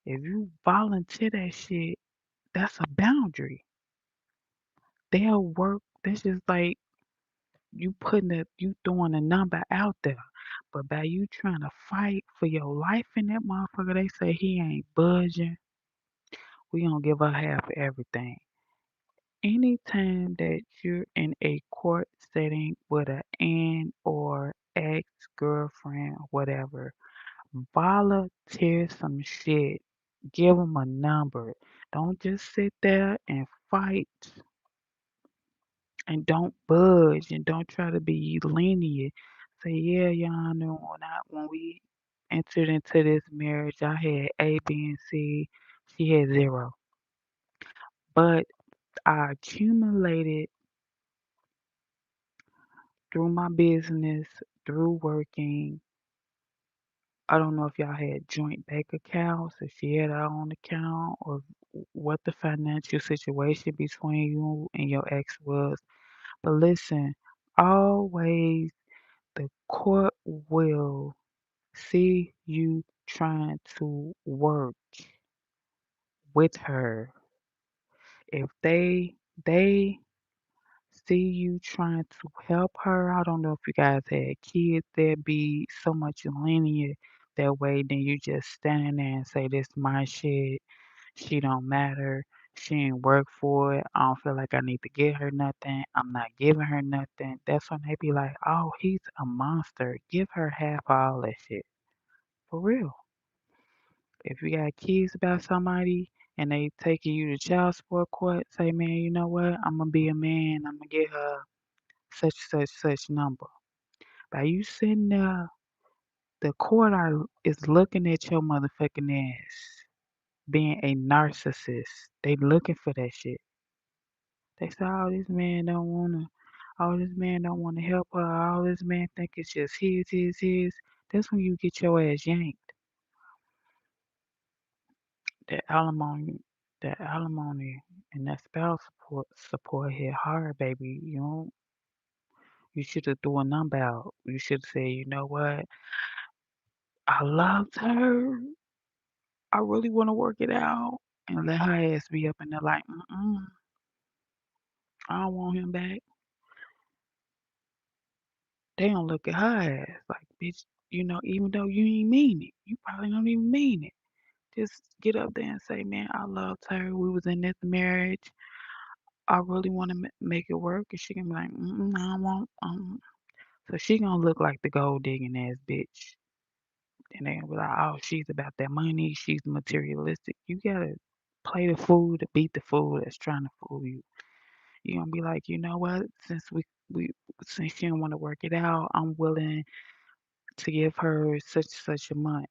If you volunteer that shit, that's a boundary. They'll work. That's just like you throwing a number out there. But by you trying to fight for your life in that motherfucker, they say he ain't budging. We gonna give her half of everything. Anytime that you're in a court setting with an aunt or ex-girlfriend, whatever, volunteer some shit. Give them a number. Don't just sit there and fight and don't budge and don't try to be lenient. Say, yeah, Your Honor, when we entered into this marriage, I had A, B, and C. She had zero. But I accumulated through my business, through working. I don't know if y'all had joint bank accounts, if she had her own account, or what the financial situation between you and your ex was. But listen, always the court will see you trying to work with her. If they see you trying to help her. I don't know if you guys had kids, there'd be so much lenient that way. Then you just stand there and say, "This my shit. She don't matter. She ain't work for it. I don't feel like I need to give her nothing. I'm not giving her nothing." That's when they be like, "Oh, he's a monster. Give her half of all that shit." For real. If you got kids about somebody and they taking you to child support court, say, "Man, you know what? I'm gonna be a man. I'm gonna get her such number." By you sitting there, the court is looking at your motherfucking ass being a narcissist. They looking for that shit. They say, "Oh, this man don't wanna, oh, this man don't wanna help her. Oh, this man think it's just his." That's when you get your ass yanked. That alimony, that alimony, and that spouse support hit hard, baby. You should have threw a number out. You should have said, "You know what? I loved her. I really want to work it out," and let her ass be up in there like, "Mm-mm, I don't want him back." They don't look at her ass like, "Bitch, even though you ain't mean it, you probably don't even mean it. Just get up there and say, 'Man, I loved her. We was in this marriage. I really want to make it work.'" And she can be like, "Mm-mm, I don't want." So she gonna look like the gold digging ass bitch, and they gonna be like, "Oh, she's about that money. She's materialistic." You gotta play the fool to beat the fool that's trying to fool you. You're gonna be like, "You know what? We since she don't want to work it out, I'm willing to give her such a month."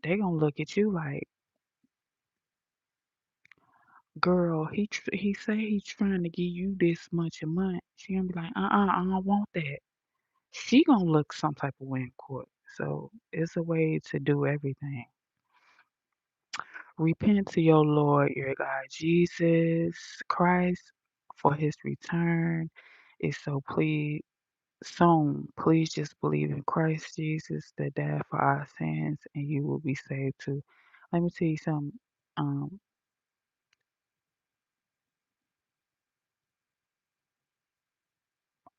They gonna look at you like, "Girl, he say he's trying to give you this much a month." She gonna be like, I don't want that." She gonna look some type of way in court. So it's a way to do everything. Repent to your Lord, your God, Jesus Christ. for his return is so please soon. Please just believe in Christ Jesus that died for our sins and you will be saved too. Let me tell you something. Um,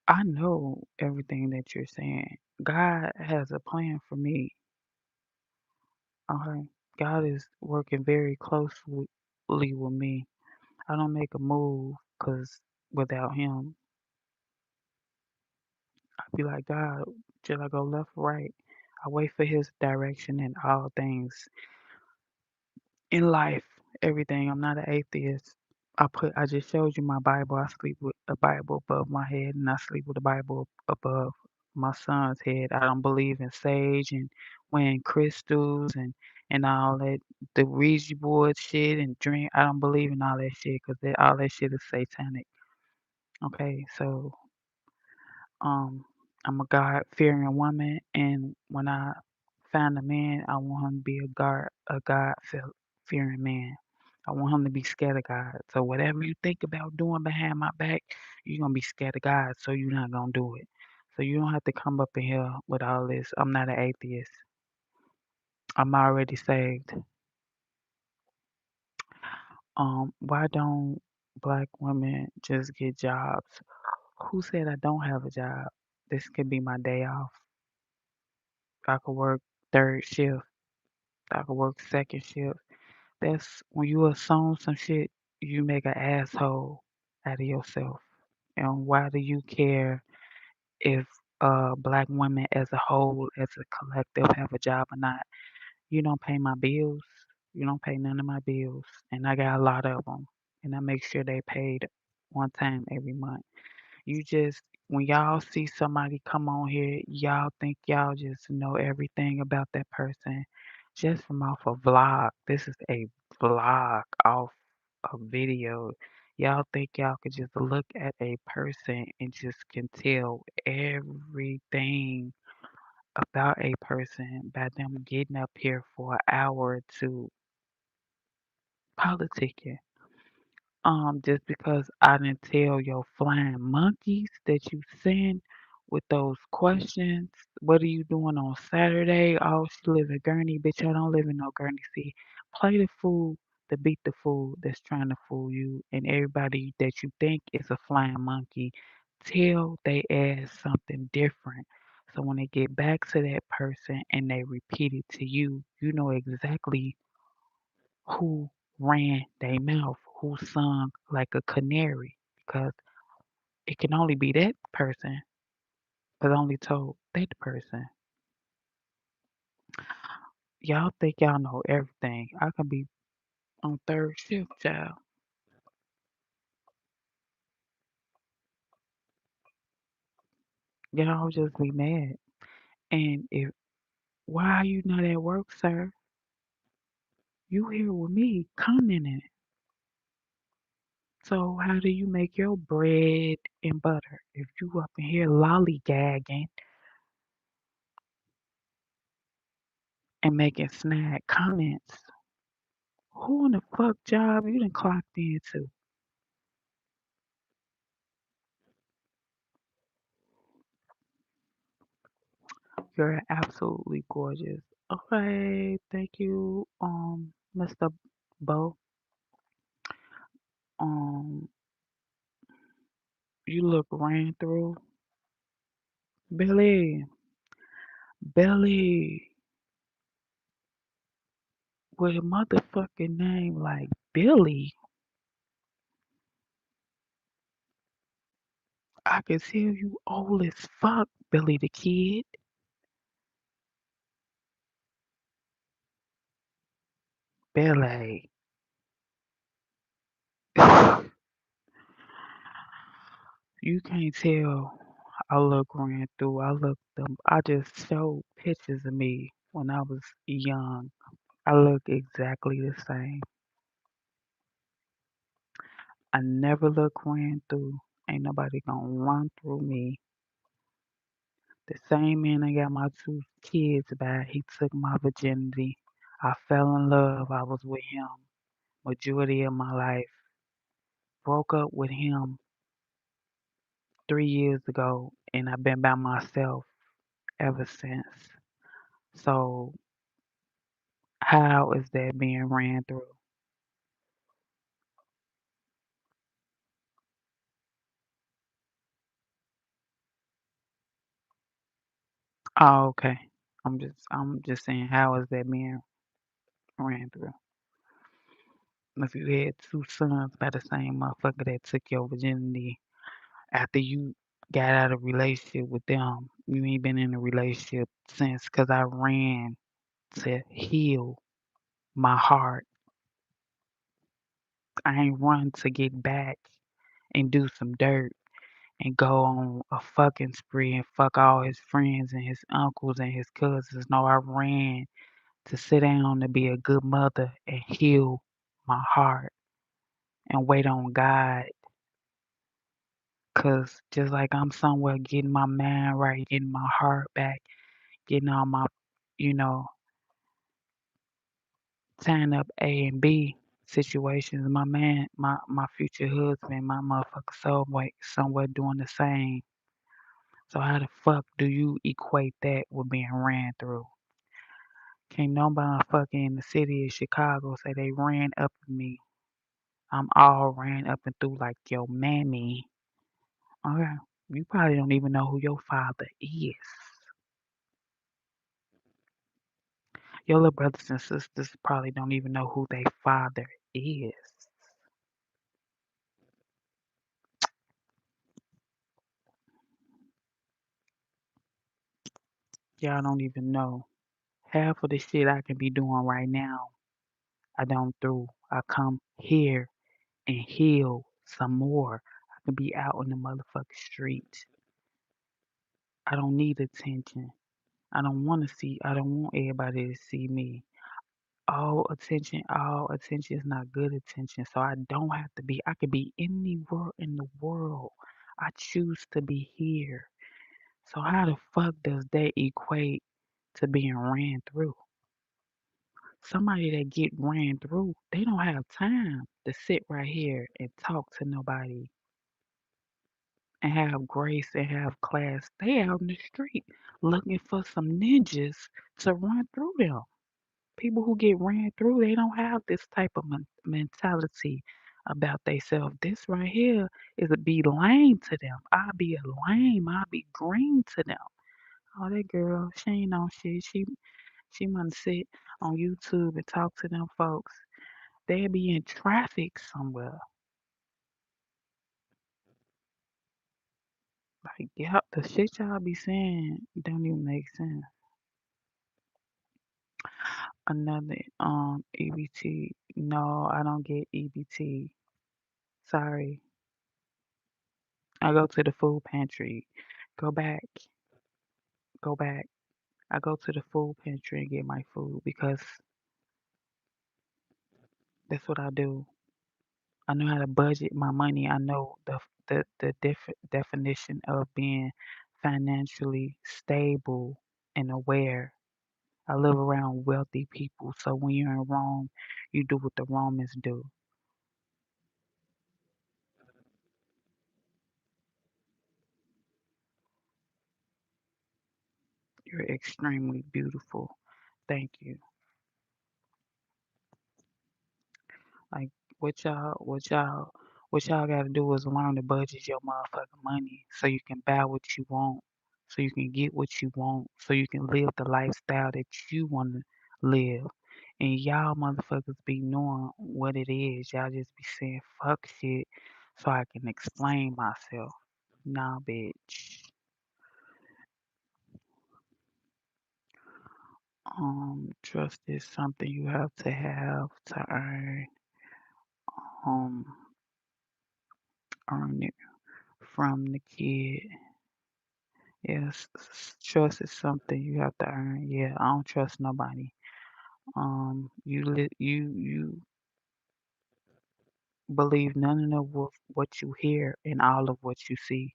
I know everything that you're saying. God has a plan for me. Okay. God is working very closely with me. I don't make a move because without him, I'd be like, God, should I go left or right? I wait for his direction in all things in life, everything. I'm not an atheist. I just showed you my Bible. I sleep with a Bible above my head and I sleep with a Bible above my son's head. I don't believe in sage and wearing crystals and all that the Ouija board shit and drink. I don't believe in all that shit because all that shit is satanic. Okay, so um, I'm a God fearing woman, and when I find a man, I want him to be a God fearing man. I want him to be scared of God. So whatever you think about doing behind my back, you're gonna be scared of God, so you're not gonna do it. So you don't have to come up in here with all this. I'm not an atheist. I'm already saved. Why don't black women just get jobs? Who said I don't have a job? This could be my day off. I could work third shift. I could work second shift. That's when you assume some shit, you make an asshole out of yourself. And why do you care if black women as a whole, as a collective, have a job or not? You don't pay my bills. You don't pay none of my bills, and I got a lot of them, and I make sure they paid one time every month. You just when y'all see somebody come on here, y'all think y'all just know everything about that person just from off a vlog. This is a vlog off a video. Y'all think y'all could just look at a person and just can tell everything about a person by them getting up here for an hour to politicking. Just because I didn't tell your flying monkeys that you send with those questions. What are you doing on Saturday? Oh, she live in Gurney. Bitch, I don't live in no Gurney. See, play the fool to beat the fool that's trying to fool you. And everybody that you think is a flying monkey, tell they ass something different. So when they get back to that person and they repeat it to you, you know exactly who ran their mouth, who sung like a canary, because it can only be that person, but only told that person. Y'all think y'all know everything. I can be on third shift, child. Y'all just be mad. And if why are you not at work, sir? You here with me commenting. So how do you make your bread and butter if you up in here lollygagging and making snide comments? Who in the fuck job you done clocked into? You're absolutely gorgeous. Okay, thank you, Mr. Bo. Um, you look ran through. Billy, Billy, with a motherfucking name like Billy, I can tell you old as fuck, Billy the Kid. Billy. You can't tell I look ran through. I just showed pictures of me when I was young. I look exactly the same. I never look ran through. Ain't nobody gonna run through me. The same man I got my two kids by, he took my virginity. I fell in love. I was with him majority of my life. Broke up with him. 3 years ago, and I've been by myself ever since. So how is that being ran through? Oh, okay. I'm just saying, how is that being ran through? If you had two sons by the same motherfucker that took your virginity after you got out of a relationship with them, you ain't been in a relationship since. Cause I ran to heal my heart. I ain't run to get back and do some dirt and go on a fucking spree and fuck all his friends and his uncles and his cousins. No, I ran to sit down to be a good mother and heal my heart and wait on God. Cause just like I'm somewhere getting my mind right, getting my heart back, getting all my, you know, tying up A and B situations. My man, my future husband, my motherfucker soulmate, somewhere doing the same. So how the fuck do you equate that with being ran through? Can't nobody fucking in the city of Chicago say they ran up at me. I'm all ran up and through like your mammy. Okay. You probably don't even know who your father is. Your little brothers and sisters probably don't even know who their father is. Y'all don't even know. Half of the shit I can be doing right now, I don't do. I come here and heal some more. I can be out on the motherfucking streets. I don't need attention. I don't want everybody to see me. All attention is not good attention. So I don't have to be, I could be anywhere in the world. I choose to be here. So how the fuck does that equate to being ran through? Somebody that get ran through, they don't have time to sit right here and talk to nobody and have grace and have class. They out in the street looking for some ninjas to run through them. People who get ran through, they don't have this type of mentality about themselves. This right here is a be lame to them. I'll be a lame. I'll be green to them. Oh, that girl, she ain't on shit. She might sit on YouTube and talk to them folks. They'll be in traffic somewhere. Like, yeah, the shit y'all be saying don't even make sense. Another EBT. No, I don't get EBT. Sorry. I go to the food pantry. Go back. Go back. I go to the food pantry and get my food because that's what I do. I know how to budget my money. I know the definition of being financially stable and aware. I live around wealthy people, so when you're in Rome, you do what the Romans do. You're extremely beautiful. Thank you. Like what y'all gotta do is learn to budget your motherfucking money so you can buy what you want, so you can get what you want, so you can live the lifestyle that you wanna live. And y'all motherfuckers be knowing what it is. Y'all just be saying fuck shit so I can explain myself. Nah, bitch. Trust is something you have to um earn it from the kid. Yes, trust is something you have to earn. Yeah, I don't trust nobody. You believe none of what you hear and all of what you see.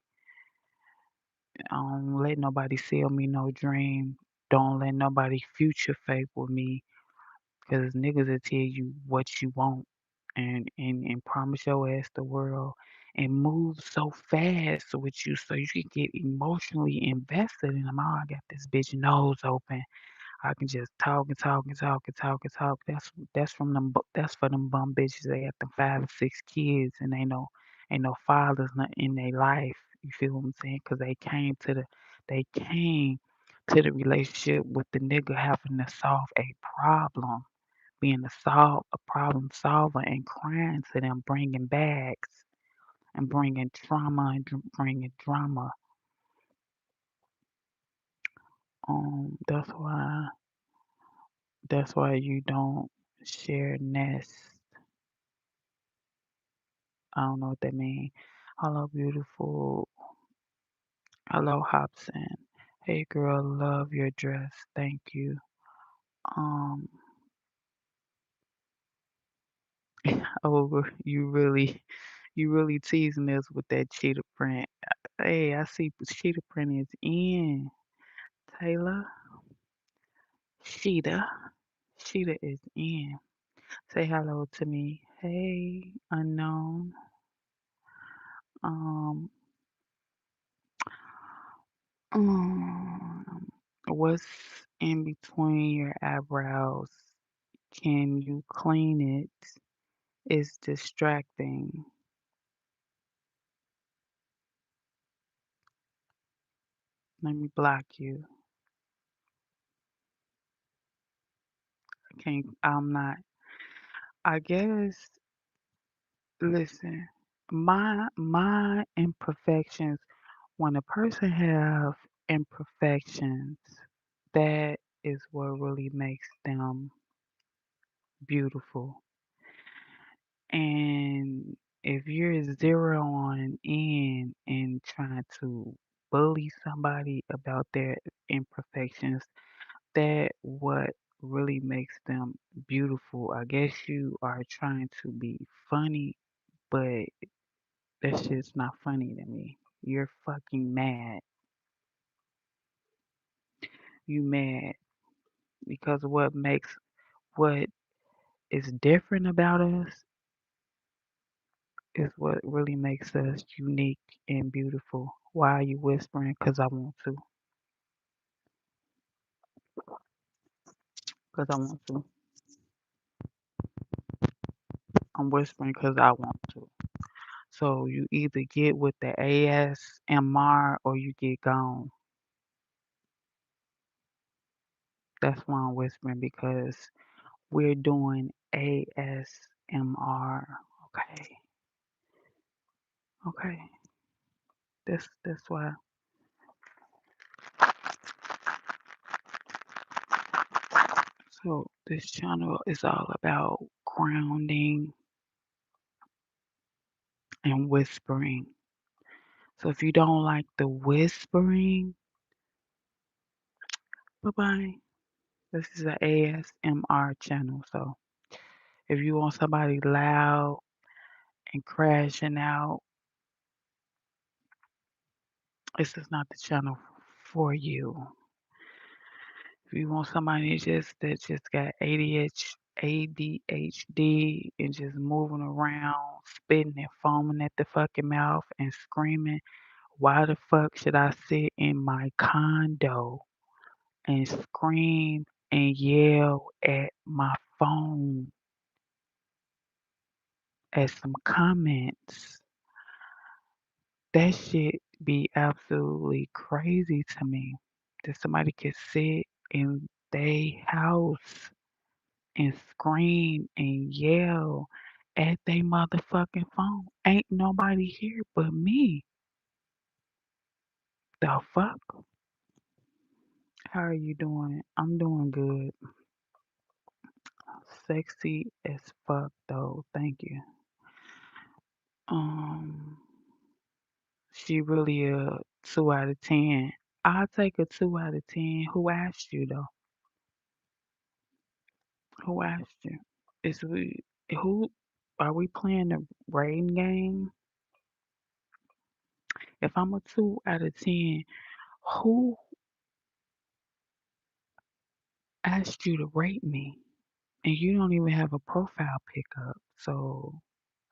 Don't let nobody sell me no dream. Don't let nobody future fake with me, cause niggas will tell you what you want and promise your ass the world and move so fast with you so you can get emotionally invested in them. Oh, I got this bitch nose open. I can just talk and talk and talk and talk and talk. That's from them. That's for them bum bitches. They got them 5 or 6 kids and ain't no fathers in their life. You feel what I'm saying? Because they came to the relationship with the nigga having to solve a problem, being a problem solver, and crying to them, bringing bags and bringing trauma and bringing drama. That's why you don't share nests. I don't know what that means. Hello, beautiful. Hello, Hobson. Hey, girl, love your dress. Thank you. Um, oh, you really teasing us with that cheetah print. Hey, I see cheetah print is in. Taylor, Sheeta, Sheeta is in. Say hello to me. Hey, unknown. Um, um, what's in between your eyebrows? Can you clean it? It's distracting. Let me block you. Can't. I'm not. I guess. Listen, my imperfections. When a person have imperfections, that is what really makes them beautiful. And if you're zeroing in and trying to bully somebody about their imperfections, that what really makes them beautiful. I guess you are trying to be funny, but that shit's not funny to me. You're fucking mad. You mad because what is different about us is what really makes us unique and beautiful. Why are you whispering? Because I want to. Because I want to. I'm whispering because I want to. So you either get with the ASMR or you get gone. That's why I'm whispering because we're doing ASMR. Okay. Okay. That's why. So this channel is all about grounding and whispering. So if you don't like the whispering, bye bye. This is an ASMR channel. So if you want somebody loud and crashing out, this is not the channel for you. If you want somebody that just got ADHD and just moving around, spitting and foaming at the fucking mouth and screaming, why the fuck should I sit in my condo and scream and yell at my phone at some comments? That shit be absolutely crazy to me. That somebody could sit in they house and scream and yell at they motherfucking phone. Ain't nobody here but me. The fuck? How are you doing? I'm doing good. Sexy as fuck though. Thank you. Um, she really a 2 out of 10. I'll take a 2 out of 10. Who asked you though? Who asked you? Is we who are we playing the rating game? If I'm a 2 out of 10, who asked you to rate me? And you don't even have a profile pickup. So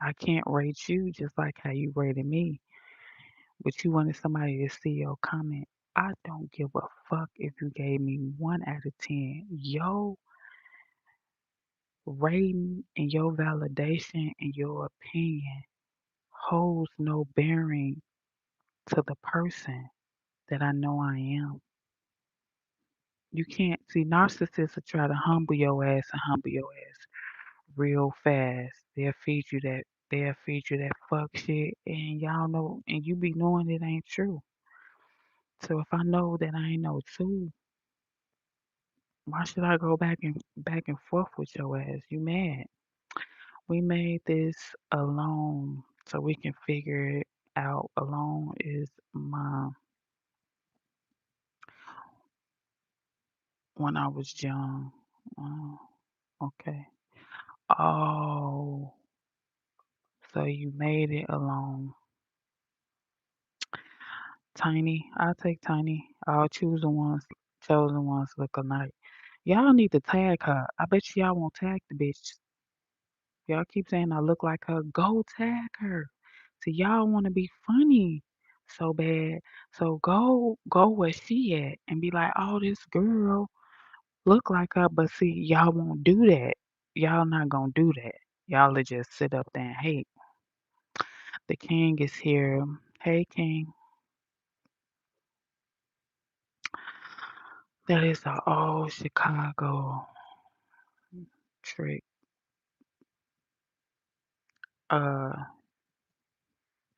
I can't rate you just like how you rated me, but you wanted somebody to see your comment. I don't give a fuck if you gave me 1 out of 10. Your rating and your validation and your opinion holds no bearing to the person that I know I am. You can't see narcissists will try to humble your ass and humble your ass real fast. They'll feed you that fuck shit and y'all know and you be knowing it ain't true. So if I know that I ain't no two, why should I go back and forth with your ass? You mad. We made this alone so we can figure it out. Alone is my when I was young. Oh, okay. Oh, so you made it alone. Tiny. I'll take Tiny. I'll choose the ones chosen ones look alike. Y'all need to tag her. I bet y'all won't tag the bitch. Y'all keep saying I look like her. Go tag her. See, y'all want to be funny so bad. So go where she at and be like, oh, this girl look like her. But see, y'all won't do that. Y'all not gonna do that. Y'all will just sit up there and hate. The king is here. Hey, king. That is the old Chicago trick. Uh,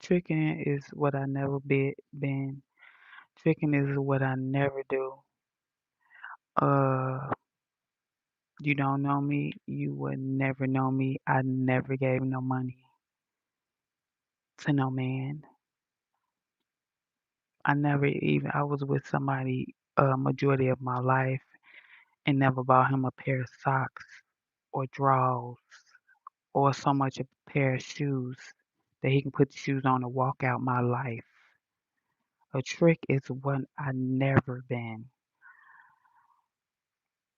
Tricking is what I never been. Tricking is what I never do. Uh, you don't know me, you would never know me. I never gave no money to no man. I was with somebody majority of my life and never bought him a pair of socks or drawers or so much a pair of shoes that he can put the shoes on and walk out my life. A trick is what I never been.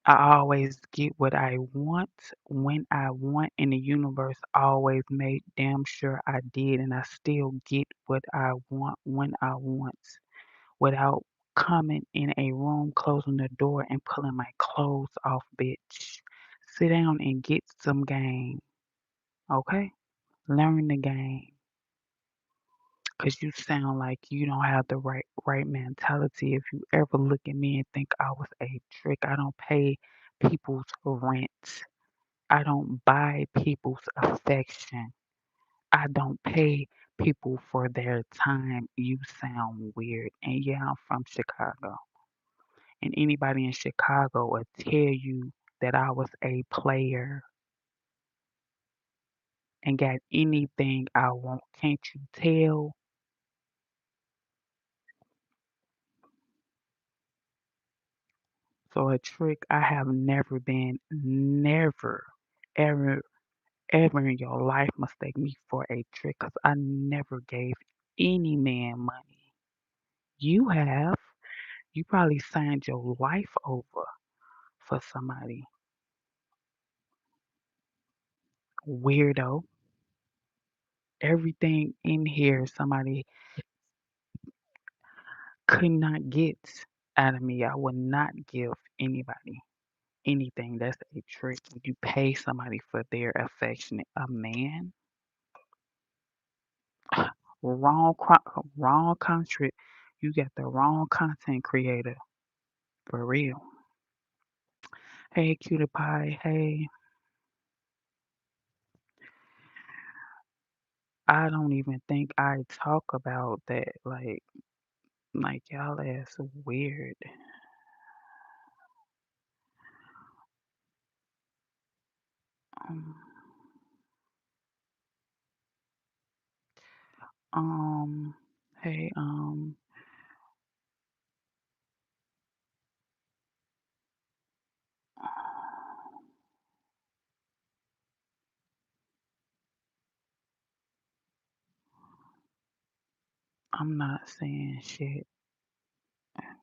I always get what I want when I want, and the universe always made damn sure I did, and I still get what I want when I want without coming in a room, closing the door, and pulling my clothes off, bitch. Sit down and get some game, okay? Learn the game. Cause you sound like you don't have the right mentality. If you ever look at me and think I was a trick, I don't pay people's rent. I don't buy people's affection. I don't pay people for their time. You sound weird. And yeah, I'm from Chicago. And anybody in Chicago will tell you that I was a player and got anything I want. Can't you tell? So a trick I have never been, never, ever, ever in your life mistake me for a trick because I never gave any man money. You have. You probably signed your life over for somebody. Weirdo. Everything in here somebody could not get out of me. I would not give anybody anything. That's a trick. You pay somebody for their affection. A man, wrong country. You got the wrong content creator for real. Hey, cutie pie. Hey, I don't even think I talk about that. Like y'all ass weird. Um, um, hey, I'm not saying shit.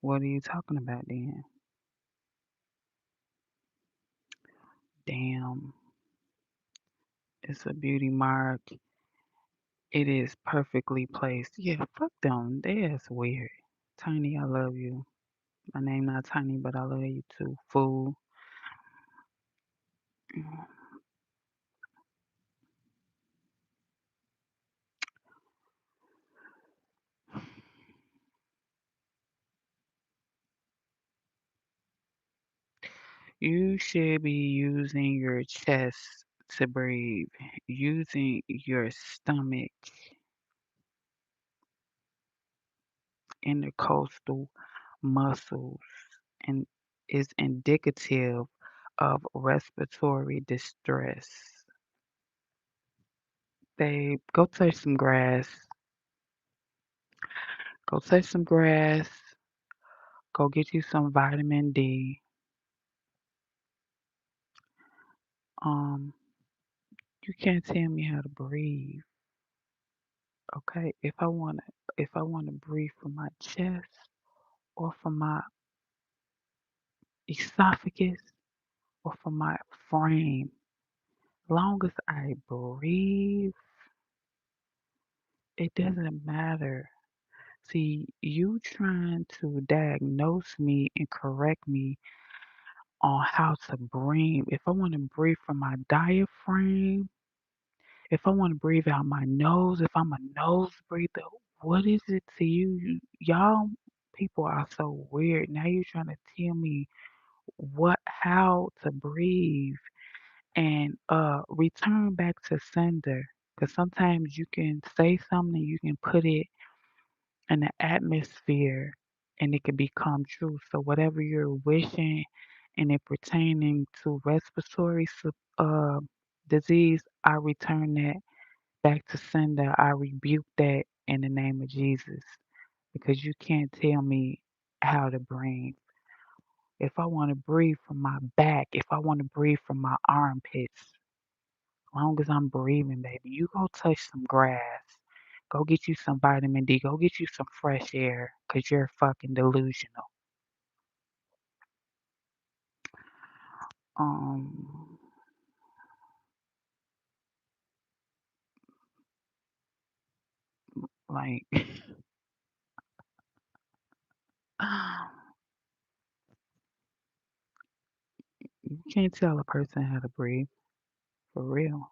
What are you talking about then? Damn, it's a beauty mark. It is perfectly placed. Yeah, fuck them. That's weird. Tiny, I love you. My name not Tiny, but I love you too, fool. You should be using your chest to breathe, using your stomach, intercostal muscles, and is indicative of respiratory distress. Babe, go touch some grass. Go touch some grass. Go get you some vitamin D. Um, you can't tell me how to breathe, okay? If I wanna breathe from my chest or from my esophagus or from my frame, long as I breathe, it doesn't matter. See, you trying to diagnose me and correct me on how to breathe. If I want to breathe from my diaphragm, if I want to breathe out my nose, if I'm a nose breather, what is it to you? Y'all people are so weird. Now you're trying to tell me how to breathe and return back to sender. Because sometimes you can say something, you can put it in the atmosphere and it can become true. So whatever you're wishing and it pertaining to respiratory disease, I return that back to sender. I rebuke that in the name of Jesus because you can't tell me how to breathe. If I want to breathe from my back, if I want to breathe from my armpits, long as I'm breathing, baby, you go touch some grass. Go get you some vitamin D. Go get you some fresh air because you're fucking delusional. Um, like, you can't tell a person how to breathe for real.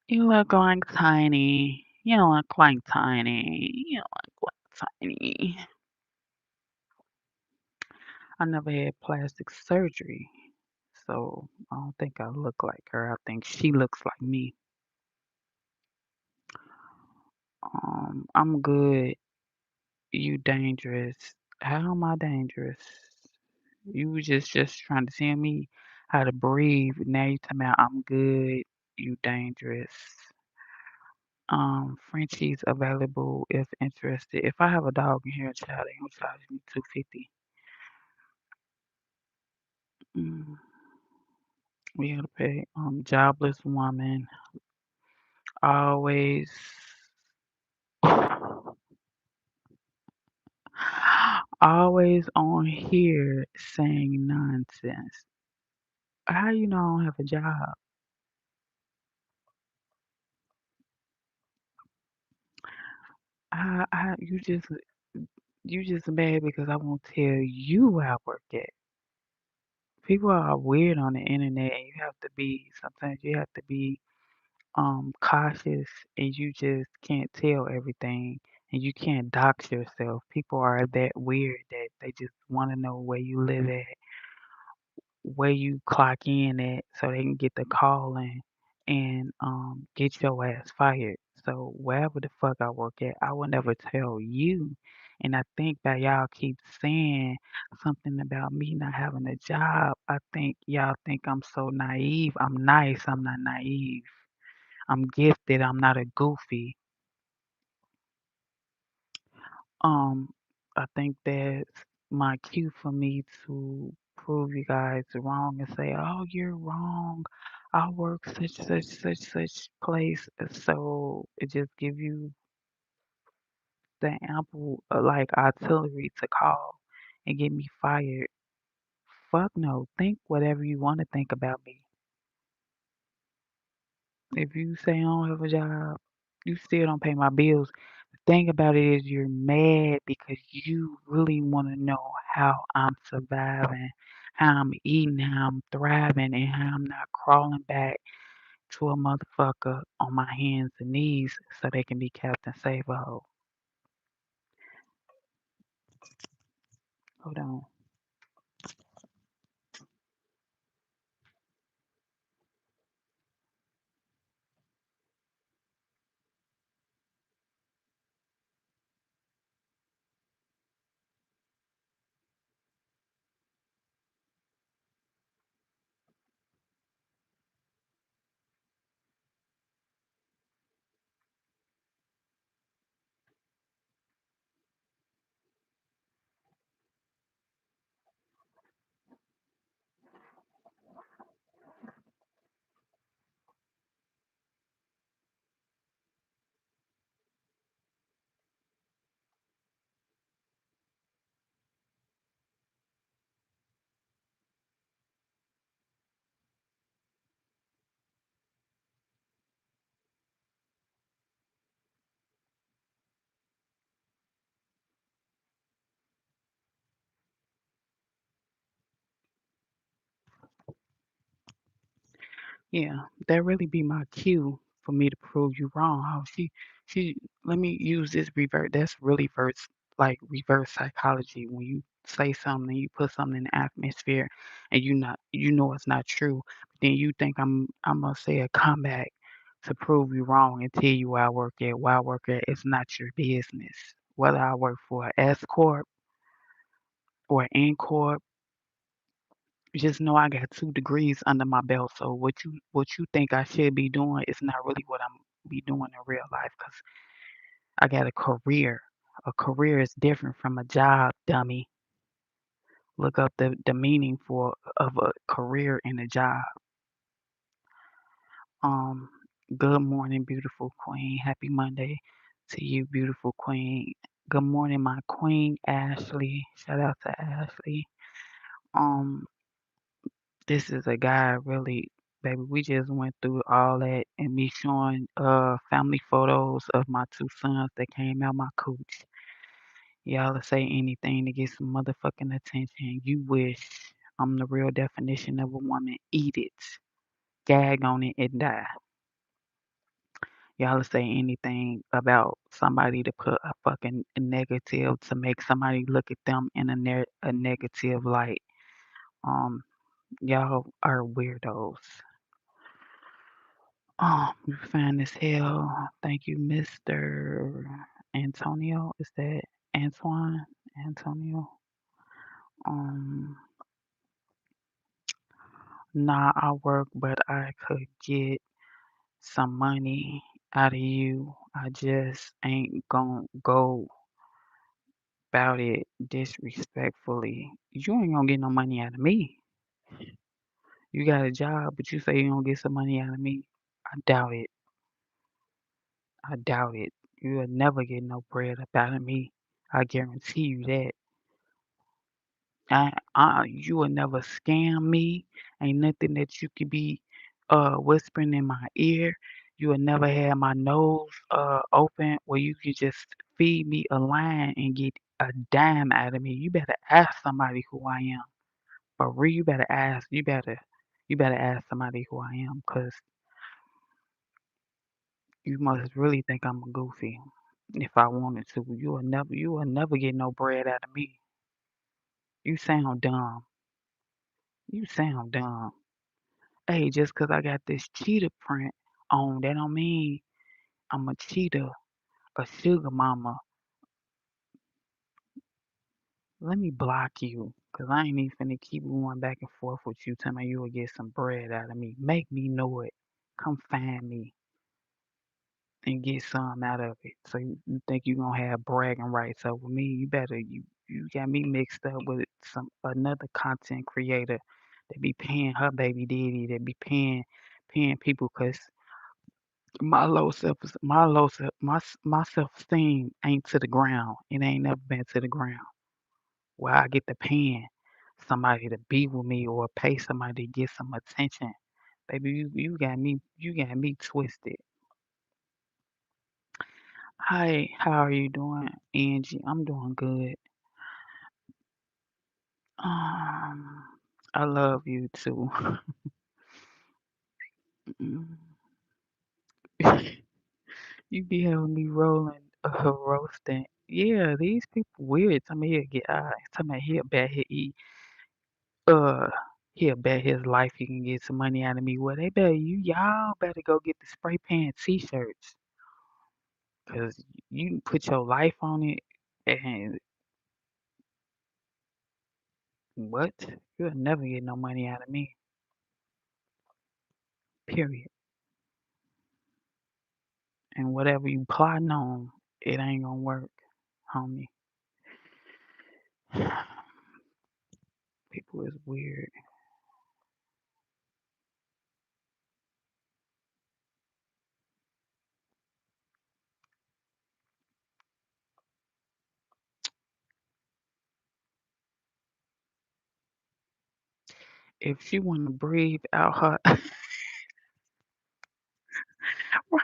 You look like Tiny. You look like Tiny. You look like Tiny. I never had plastic surgery, so I don't think I look like her. I think she looks like me. I'm good. You dangerous. How am I dangerous? You was just trying to tell me how to breathe. Now you talking about I'm good. You dangerous. Frenchie's available if interested. If I have a dog in here, child, they gonna charge me 250. Mm, we gotta pay. Jobless woman. Always, always on here saying nonsense. How you know I don't have a job? You just mad because I won't tell you where I work at. People are weird on the internet and you have to be sometimes you have to be cautious and you just can't tell everything and you can't dox yourself. People are that weird that they just want to know where you live at, where you clock in at so they can get the call in and get your ass fired. So wherever the fuck I work at, I will never tell you. And I think that y'all keep saying something about me not having a job. I think y'all think I'm so naive. I'm nice. I'm not naive. I'm gifted. I'm not a goofy. Um, I think that's my cue for me to prove you guys wrong and say, "Oh, you're wrong. I work such place, so it just give you the ample like artillery to call and get me fired. Fuck no. Think whatever you want to think about me. If you say I don't have a job, you still don't pay my bills. The thing about it is you're mad because you really want to know how I'm surviving, how I'm eating, how I'm thriving, and how I'm not crawling back to a motherfucker on my hands and knees so they can be Captain Save-A-Ho. Hold on. Yeah, that really be my cue for me to prove you wrong. Oh, she, let me use this reverse. That's really like reverse psychology. When you say something, you put something in the atmosphere, and you know it's not true. Then you think I'm gonna say a comeback to prove you wrong and tell you where I work at. Where I work at, it's not your business. Whether I work for a S corp or N corp, just know I got 2 degrees under my belt. So what you think I should be doing is not really what I'm be doing in real life because I got a career. A career is different from a job, dummy. Look up the meaning for of a career and a job. Um, good morning, beautiful queen. Happy Monday to you, beautiful queen. Good morning, my queen Ashley. Shout out to Ashley. Um, This is a guy really, baby. We just went through all that and me showing family photos of my 2 sons that came out my cooch. Y'all say anything to get some motherfucking attention. You wish I'm the real definition of a woman. Eat it. Gag on it and die. Y'all say anything about somebody to put a fucking negative to make somebody look at them in a negative light. Um, y'all are weirdos. Oh, you fine as hell. Thank you, Mr. Antonio. Is that Antoine? Antonio? Um, nah, I work, but I could get some money out of you. I just ain't gonna go about it disrespectfully. You ain't gonna get no money out of me. You got a job, but you say you gonna get some money out of me. I doubt it. I doubt it. You'll never get no bread up out of me. I guarantee you that. You will never scam me. Ain't nothing that you could be whispering in my ear. You will never have my nose open where you can just feed me a line and get a dime out of me. You better ask somebody who I am. For real, you better ask somebody who I am, 'cause you must really think I'm a goofy. If I wanted to, you will never get no bread out of me. You sound dumb. You sound dumb. Hey, just 'cause I got this cheetah print on, that don't mean I'm a cheetah, a sugar mama. Let me block you, 'cause I ain't even finna keep going back and forth with you. Tell me you will get some bread out of me. Make me know it. Come find me and get some out of it. So you think you gonna have bragging rights over me? You got me mixed up with another content creator that be paying her baby daddy, that be defend people because my self esteem ain't to the ground. It ain't never been to the ground. Where I get to paying somebody to be with me or pay somebody to get some attention. Baby, you got me twisted. Hi, how are you doing, Angie? I'm doing good. Um, I love you too. Mm. You be having me rolling, roasting. Yeah, these people weird. Tell me he'll get tell me uh he'll bet his life he can get some money out of me. Well, they better y'all better go get the spray pan t-shirts, cause you can put your life on it, and what? You'll never get no money out of me. Period. And whatever you plotting on, it ain't gonna work, homie. People is weird. If she wanna breathe out her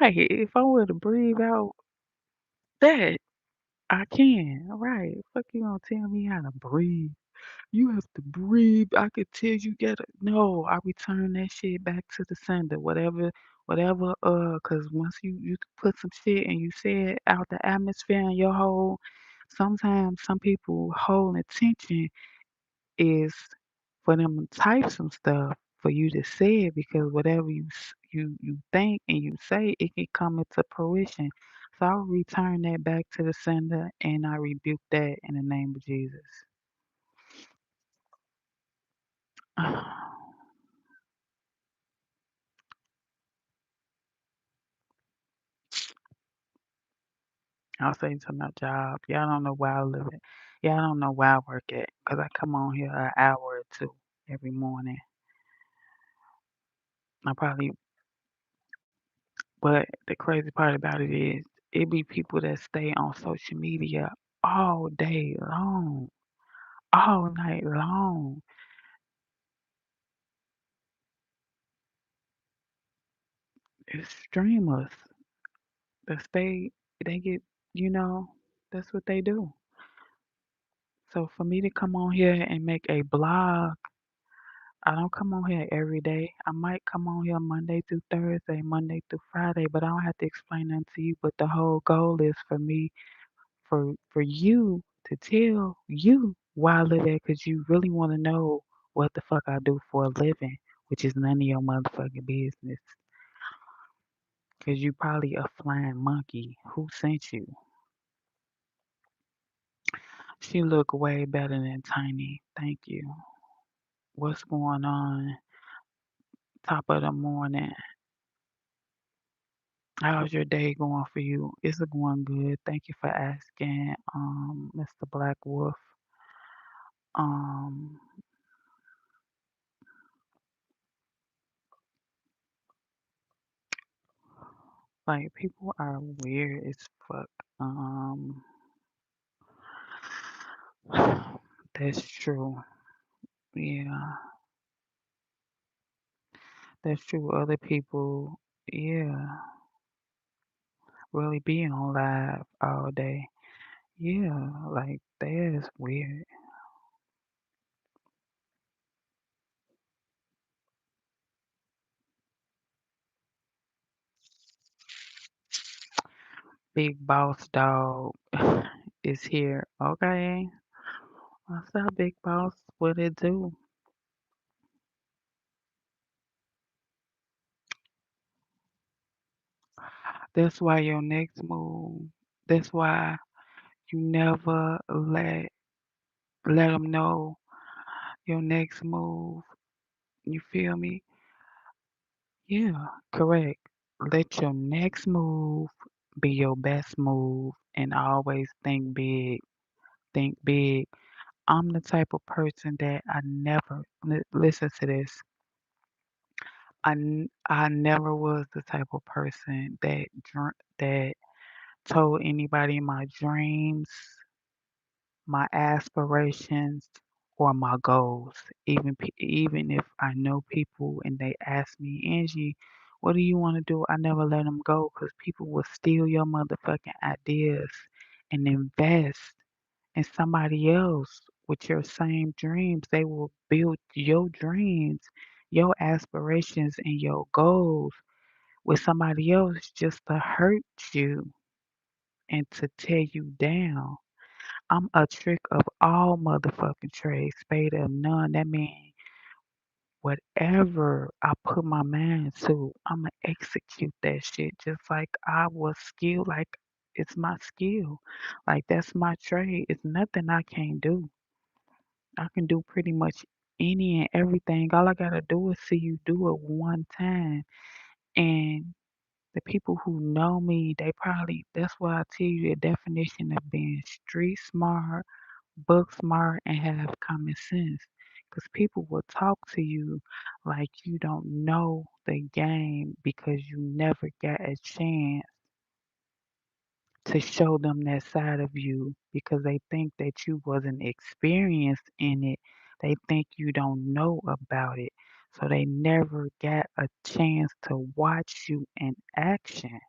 right, if I were to breathe out that, I can. Right. Fuck you gonna tell me how to breathe. You have to breathe. I could tell you gotta no, I return that shit back to the sender. Whatever, cause once you put some shit and you say it out the atmosphere and your whole sometimes some people whole intention is for them to type some stuff for you to say it because whatever you think and you say it can come into fruition. So I return that back to the sender and I rebuke that in the name of Jesus. I'll say to my job, y'all don't know where I live at. Y'all don't know where I work at because I come on here an hour or two every morning. I probably, but the crazy part about it is it be people that stay on social media all day long, all night long. It's streamers that stay, they get, you know, that's what they do. So for me to come on here and make a blog, I don't come on here every day. I might come on here Monday through Thursday, Monday through Friday, but I don't have to explain nothing to you. But the whole goal is for me, for you to tell you where I live at, because you really want to know what the fuck I do for a living, which is none of your motherfucking business. Because you probably a flying monkey. Who sent you? She look way better than Tiny. Thank you. What's going on? Top of the morning. How's your day going for you? Is it going good? Thank you for asking, Mr. Black Wolf. Um, like people are weird as fuck. Um, that's true. Yeah, that's true. Other people, yeah, really be on live all day. Yeah, like that is weird. Big boss dog is here. Okay. What's up, big boss? What it do? That's why your next move. That's why you never let them know your next move. You feel me? Yeah, correct. Let your next move be your best move and always think big. Think big. I'm the type of person that I never listen to this. I never was the type of person that told anybody my dreams, my aspirations, or my goals. Even if I know people and they ask me, Angie, what do you want to do? I never let them go because people will steal your motherfucking ideas and invest in somebody else with your same dreams. They will build your dreams, your aspirations, and your goals with somebody else just to hurt you and to tear you down. I'm a trick of all motherfucking trades, spade of none. That means whatever I put my mind to, I'ma execute that shit just like I was skilled, like it's my skill. Like that's my trade. It's nothing I can't do. I can do pretty much any and everything. All I gotta do is see you do it one time. And the people who know me, they probably, that's why I tell you the definition of being street smart, book smart, and have common sense. Because people will talk to you like you don't know the game because you never got a chance to show them that side of you because they think that you wasn't experienced in it. They think you don't know about it. So they never got a chance to watch you in action.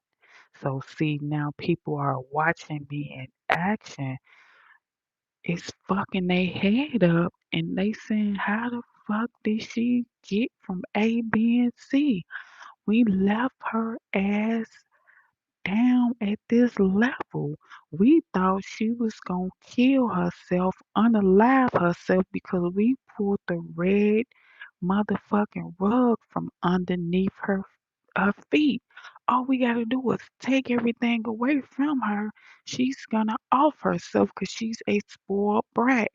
So see now people are watching me in action. It's fucking they head up and they saying how the fuck did she get from A, B, and C? We left her ass down at this level. We thought she was gonna kill herself, unalive herself because we pulled the red motherfucking rug from underneath her feet. All we gotta do is take everything away from her. She's gonna off herself because she's a spoiled brat.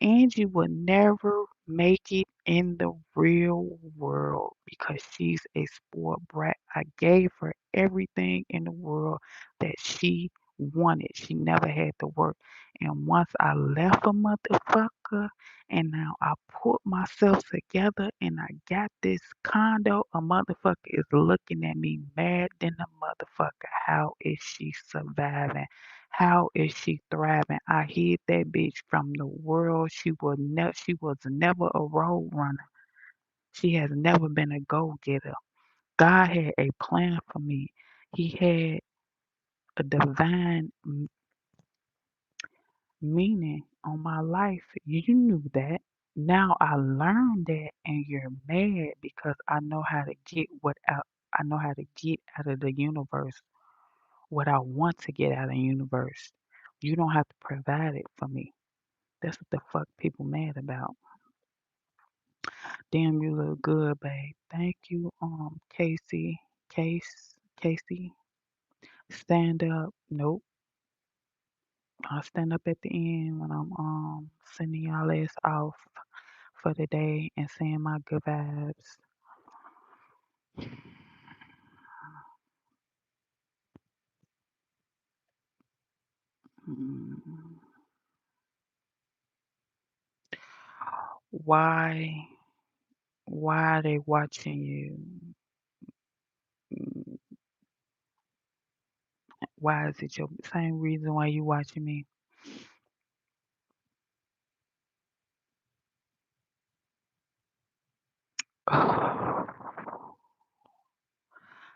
Angie will never make it in the real world because she's a spoiled brat. I gave her everything in the world that she wanted. She never had to work. And once I left a motherfucker, and now I put myself together and I got this condo. A motherfucker is looking at me mad than a motherfucker. How is she surviving? How is she thriving? I hid that bitch from the world. She was never a road runner. She has never been a go getter. God had a plan for me. He had a divine meaning on my life. You knew that. Now I learned that and you're mad because I know how to get out of the universe what I want to get out of the universe. You don't have to provide it for me. That's what the fuck people mad about. Damn, you look good, babe. Thank you, Casey. Stand up. Nope. I'll stand up at the end when I'm sending y'all ass off for the day and saying my good vibes. Mm. Why why are they watching you? Mm, why is it your same reason why you watching me?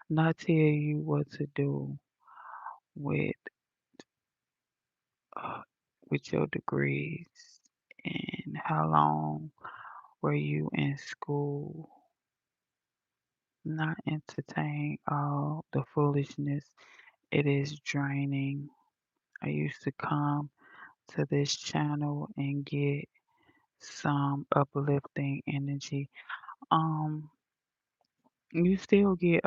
Not tell you what to do with uh, with your degrees and how long were you in school? Not entertain all the foolishness. It is draining. I used to come to this channel and get some uplifting energy. Um, you still get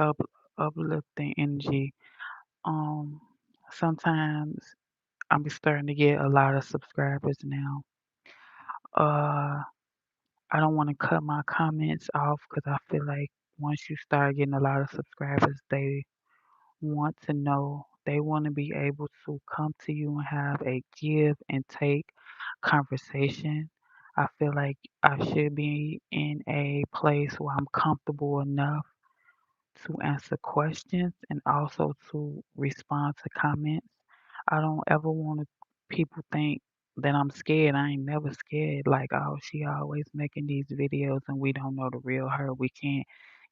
uplifting energy. Um, sometimes I'm starting to get a lot of subscribers now. Uh, I don't want to cut my comments off because I feel like once you start getting a lot of subscribers, they want to know, they want to be able to come to you and have a give and take conversation. I feel like I should be in a place where I'm comfortable enough to answer questions and also to respond to comments. I don't ever want to people think that I'm scared. I ain't never scared. Like, oh, she always making these videos and we don't know the real her. We can't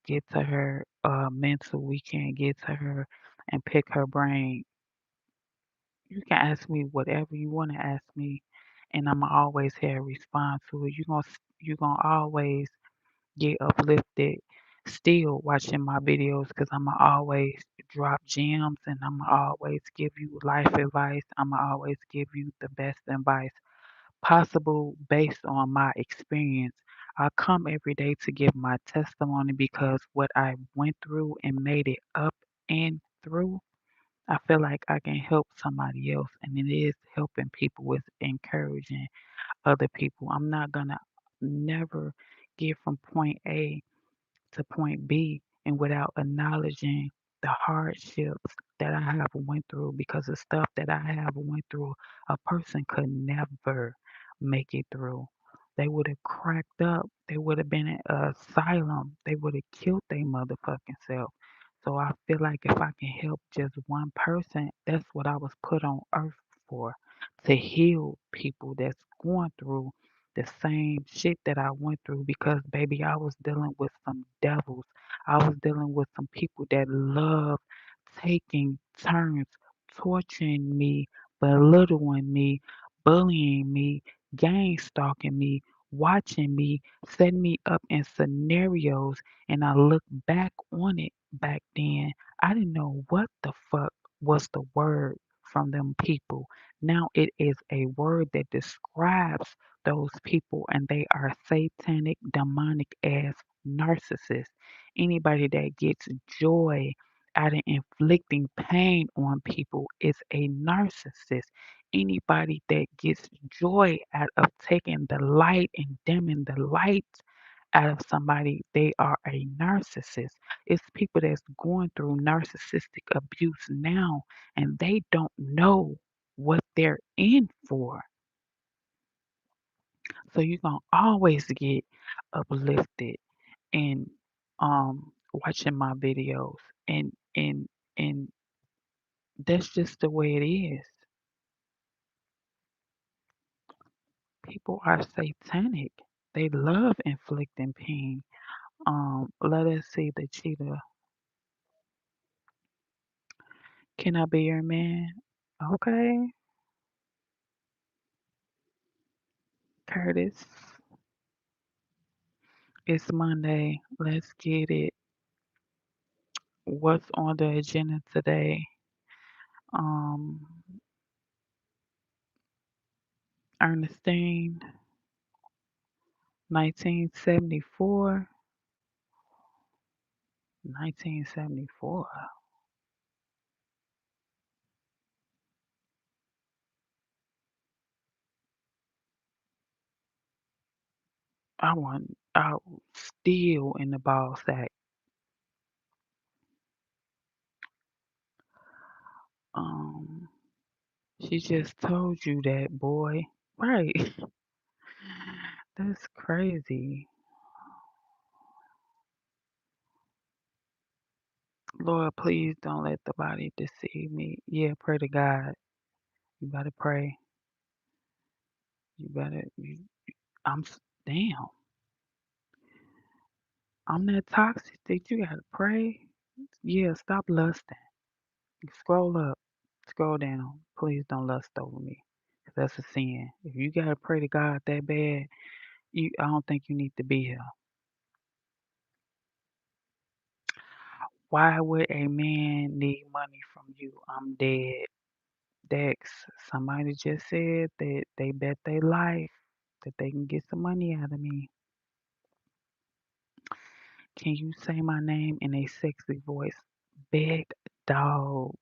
get to her mental. We can't get to her and pick her brain. You can ask me whatever you want to ask me, and I'm always here to respond to it. You gonna always get uplifted still watching my videos because I'ma always drop gems and I'ma always give you life advice. I'ma always give you the best advice possible based on my experience. I come every day to give my testimony because what I went through and made it up and through, I feel like I can help somebody else, and it is helping people with encouraging other people. I'm not gonna never get from point A to point B and without acknowledging the hardships that I have went through because the stuff that I have went through, a person could never make it through. They would have cracked up. They would have been in an asylum. They would have killed their motherfucking self. So I feel like if I can help just one person, that's what I was put on earth for, to heal people that's going through the same shit that I went through because baby, I was dealing with some devils. I was dealing with some people that love taking turns torturing me, belittling me, bullying me, gang stalking me, watching me, setting me up in scenarios, and I look back on it back then. I didn't know what the fuck was the word from them people. Now it is a word that describes those people, and they are satanic, demonic ass narcissists. Anybody that gets joy out of inflicting pain on people is a narcissist. Anybody that gets joy out of taking the light and dimming the light out of somebody, they are a narcissist. It's people that's going through narcissistic abuse now and they don't know what they're in for. So you're gonna always get uplifted and watching my videos and that's just the way it is. People are satanic. They love inflicting pain. Let us see the cheetah. Can I be your man? Okay, Curtis. It's Monday. Let's get it. What's on the agenda today? Um, Ernestine, 1974. 1974. I still in the ball sack. Um, she just told you that, boy. Right. That's crazy. Lord, please don't let the body deceive me. Yeah, pray to God. You better pray. You better. Damn. I'm that toxic that you gotta pray. Yeah, stop lusting. Scroll up. Scroll down. Please don't lust over me. 'Cause that's a sin. If you gotta pray to God that bad, I don't think you need to be here. Why would a man need money from you? I'm dead. Dex, somebody just said that they bet their life that they can get some money out of me. Can you say my name in a sexy voice? Big dog.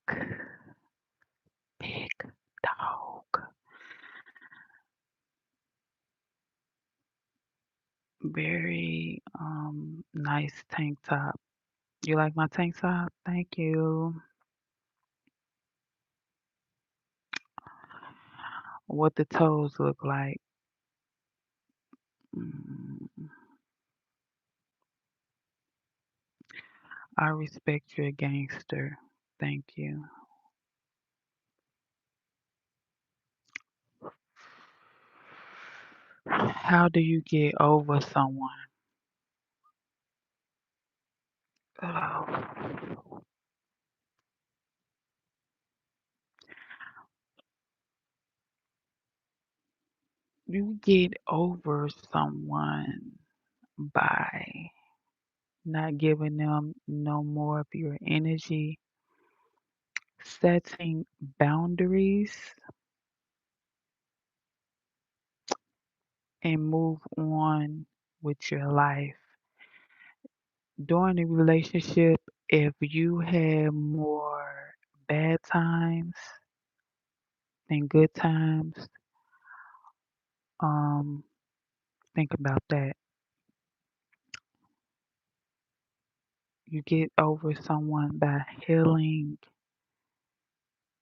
Big dog. Very nice tank top. You like my tank top? Thank you. What the toes look like? Mm, I respect your gangster. Thank you. How do you get over someone? Oh, you get over someone by not giving them no more of your energy, setting boundaries, and move on with your life. During a relationship, if you have more bad times than good times, um, think about that. You get over someone by healing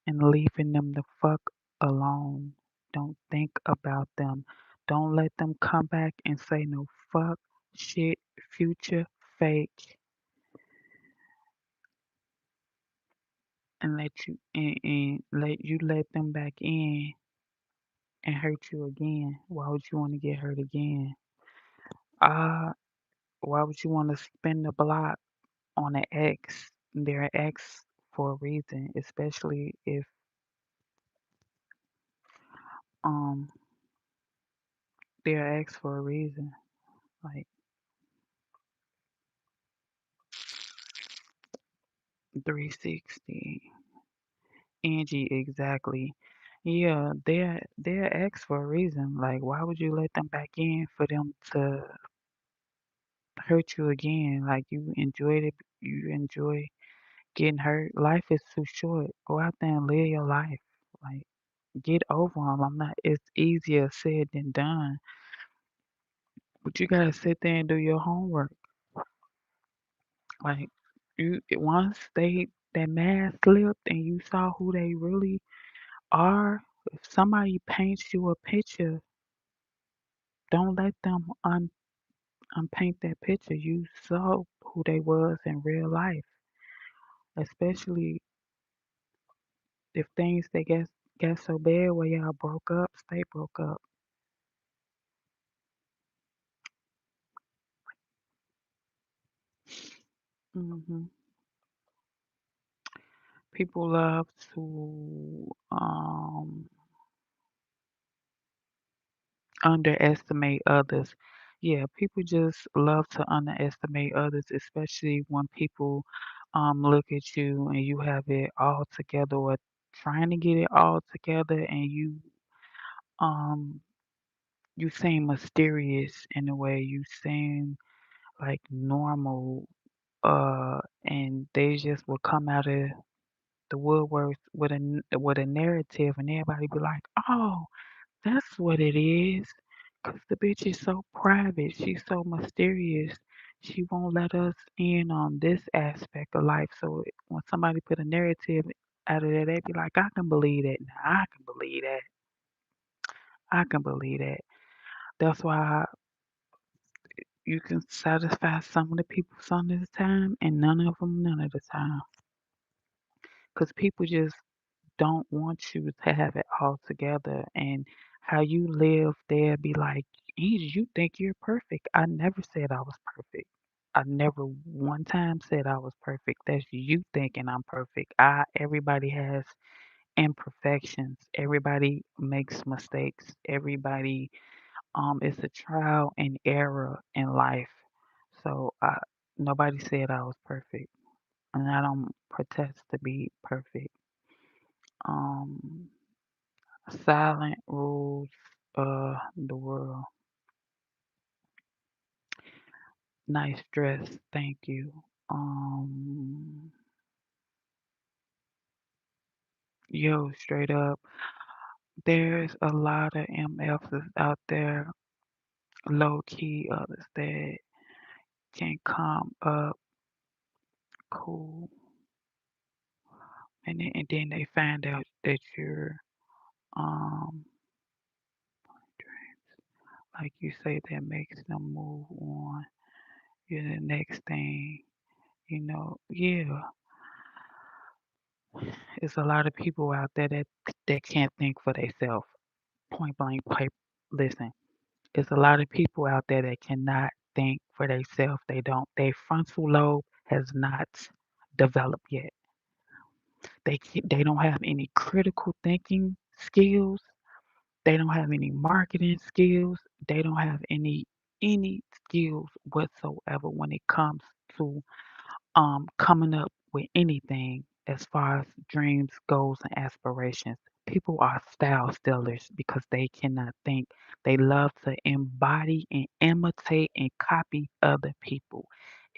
and leaving them the fuck alone. Don't think about them. Don't let them come back and say no fuck, shit, future, fake, and let them back in and hurt you again. Why would you want to get hurt again? Uh, why would you want to spin the block on an ex? They're an ex for a reason, especially if um they're an ex for a reason. Like 360. Angie, exactly. Yeah, they're ex for a reason. Like, why would you let them back in for them to hurt you again? Like, you enjoy getting hurt. Life is too short. Go out there and live your life. Like, get over them. I'm not. It's easier said than done. But you gotta sit there and do your homework. Like, once that mask slipped and you saw who they really are, if somebody paints you a picture, don't let them unpaint that picture. You saw who they was in real life, especially if things they got so bad where y'all broke up, stay broke up. hmm People love to underestimate others. Yeah, people just love to underestimate others, especially when people look at you and you have it all together or trying to get it all together and um you seem mysterious in a way. You seem like normal and they just will come out of the woodwork with with a narrative and everybody be like, "Oh, that's what it is. 'Cause the bitch is so private. She's so mysterious. She won't let us in on this aspect of life. So when somebody put a narrative out of that, they be like, I can believe that. Now, I can believe that. I can believe that. That's why you can satisfy some of the people some of the time and none of them none of the time. Because people just don't want you to have it all together and how you live there be like, "Angie, you think you're perfect." I never said I was perfect. I never one time said I was perfect. That's you thinking I'm perfect. Everybody has imperfections. Everybody makes mistakes. Everybody it's a trial and error in life. So nobody said I was perfect. And I don't pretend to be perfect. Um Silent rules the world. Nice dress, thank you. Yo, straight up, there's a lot of MFs out there, low key, others that can come up cool, and then they find out that you're um like you say that makes them move on. You're the next thing. Yeah, it's a lot of people out there that can't think for themselves. Point blank, listen, it's a lot of people out there that cannot think for themselves. They don't. Their frontal lobe has not developed yet. They don't have any critical thinking skills. They don't have any marketing skills. They don't have any skills whatsoever when it comes to coming up with anything as far as dreams, goals, and aspirations. People are style stealers because they cannot think. They love to embody and imitate and copy other people.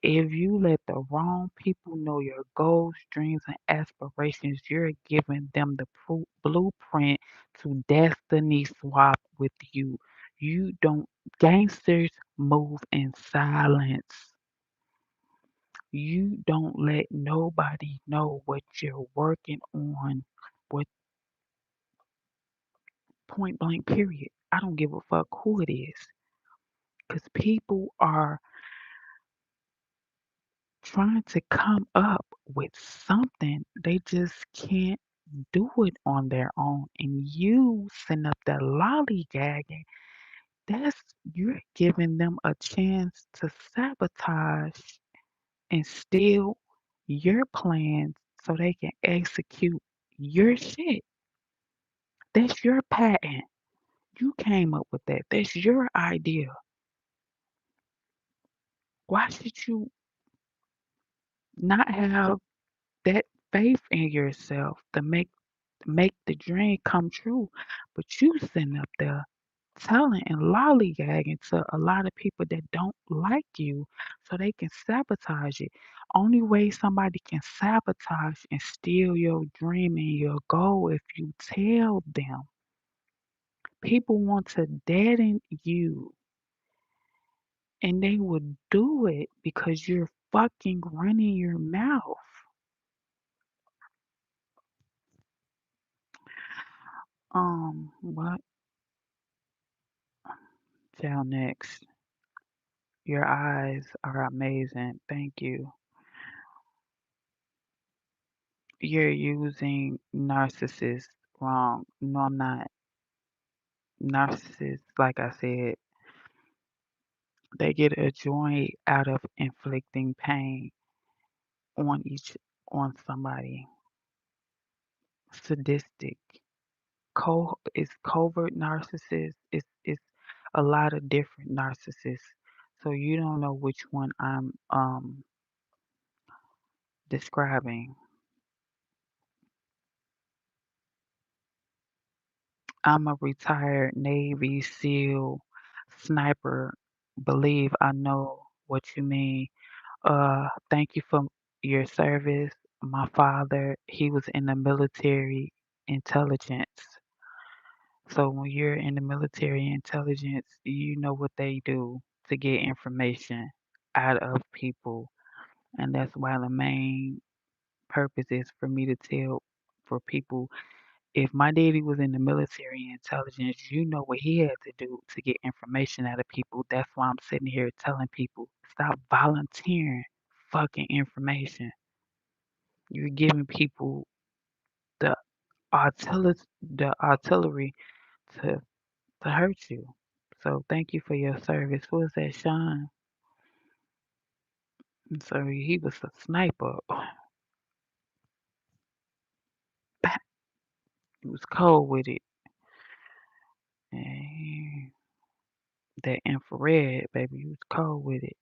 If you let the wrong people know your goals, dreams, and aspirations, you're giving them the blueprint to destiny swap with you. You don't, gangsters move in silence. You don't let nobody know what you're working on, what point blank period. I don't give a fuck who it is. Because people are trying to come up with something. They just can't do it on their own. And you send up that lollygagging. That's you're giving them a chance to sabotage and steal your plans so they can execute your shit. That's your patent. You came up with that. That's your idea. Why should you not have that faith in yourself to make the dream come true? But you sitting up there telling and lollygagging to a lot of people that don't like you so they can sabotage it. Only way somebody can sabotage and steal your dream and your goal if you tell them. People want to deaden you and they would do it because you're fucking running your mouth. What? Till next. Your eyes are amazing. Thank you. You're using narcissist wrong. No, I'm not. Narcissists, like I said, they get a joy out of inflicting pain on on somebody. Sadistic. It's covert narcissist. It's a lot of different narcissists. So you don't know which one I'm describing. I'm a retired Navy SEAL sniper. Believe I know what you mean. Thank you for your service. My father, he was in the military intelligence. So when you're in the military intelligence, you know what they do to get information out of people. And that's why the main purpose is for me to tell for people if my daddy was in the military intelligence, you know what he had to do to get information out of people. That's why I'm sitting here telling people stop volunteering fucking information. You're giving people the artillery to to hurt you. So thank you for your service. Who is that, Sean? So he was a sniper. He was cold with it. And that infrared, baby, he was cold with it.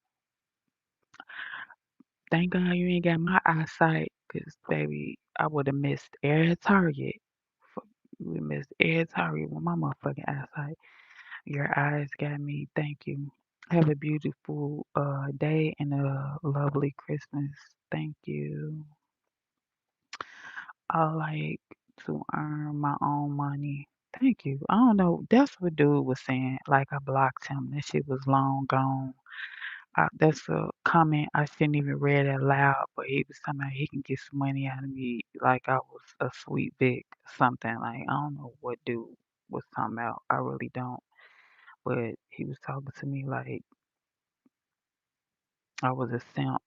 Thank God you ain't got my eyesight, 'cause baby, I would have missed every target. You would have missed every target with my motherfucking eyesight. Your eyes got me. Thank you. Have a beautiful day and a lovely Christmas. Thank you. I like to earn my own money. Thank you. I don't know. That's what dude was saying. Like I blocked him. That shit was long gone. That's a comment I shouldn't even read out loud, but he was talking about he can get some money out of me like I was a sweet Vic, something like I don't know what dude was talking about. I really don't. But he was talking to me like I was a simp.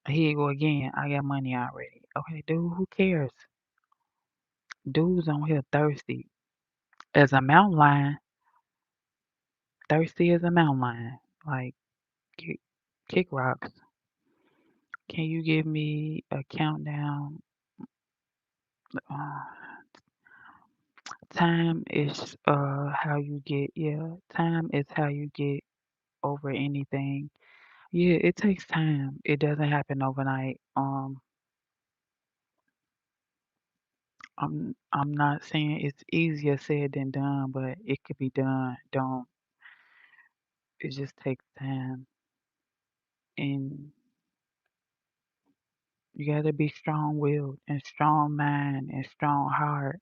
Here you go again. I got money already. Okay, dude, who cares? Dudes on here thirsty as a mountain lion. Thirsty as a mountain lion. Like, kick, kick rocks. Can you give me a countdown? Uh, time is how you get, yeah, time is how you get over anything. Yeah, it takes time. It doesn't happen overnight. I'm not saying it's easier said than done, but it could be done. Don't It just takes time, and you gotta be strong-willed and strong mind and strong heart.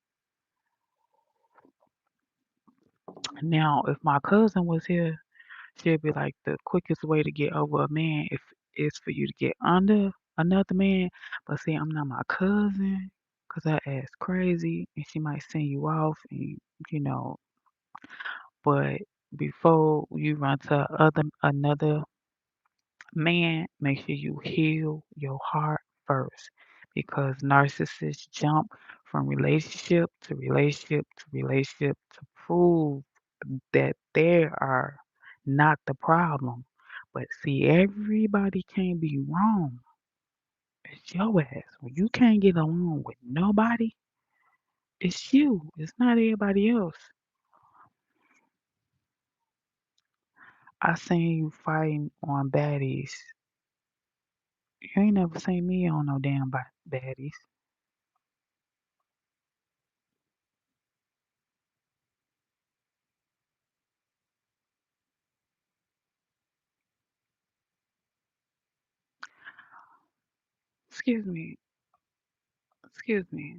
Now, if my cousin was here, she'd be like, the quickest way to get over a man if is for you to get under another man. But see, I'm not my cousin, 'cause that ass crazy, and she might send you off, and you know. But before you run to another man, make sure you heal your heart first, because narcissists jump from relationship to relationship to relationship to prove that they are not the problem. But see, everybody can't be wrong. It's your ass. When you can't get along with nobody, it's you. It's not everybody else. I seen you fighting on baddies. You ain't never seen me on no damn baddies. Excuse me. Excuse me.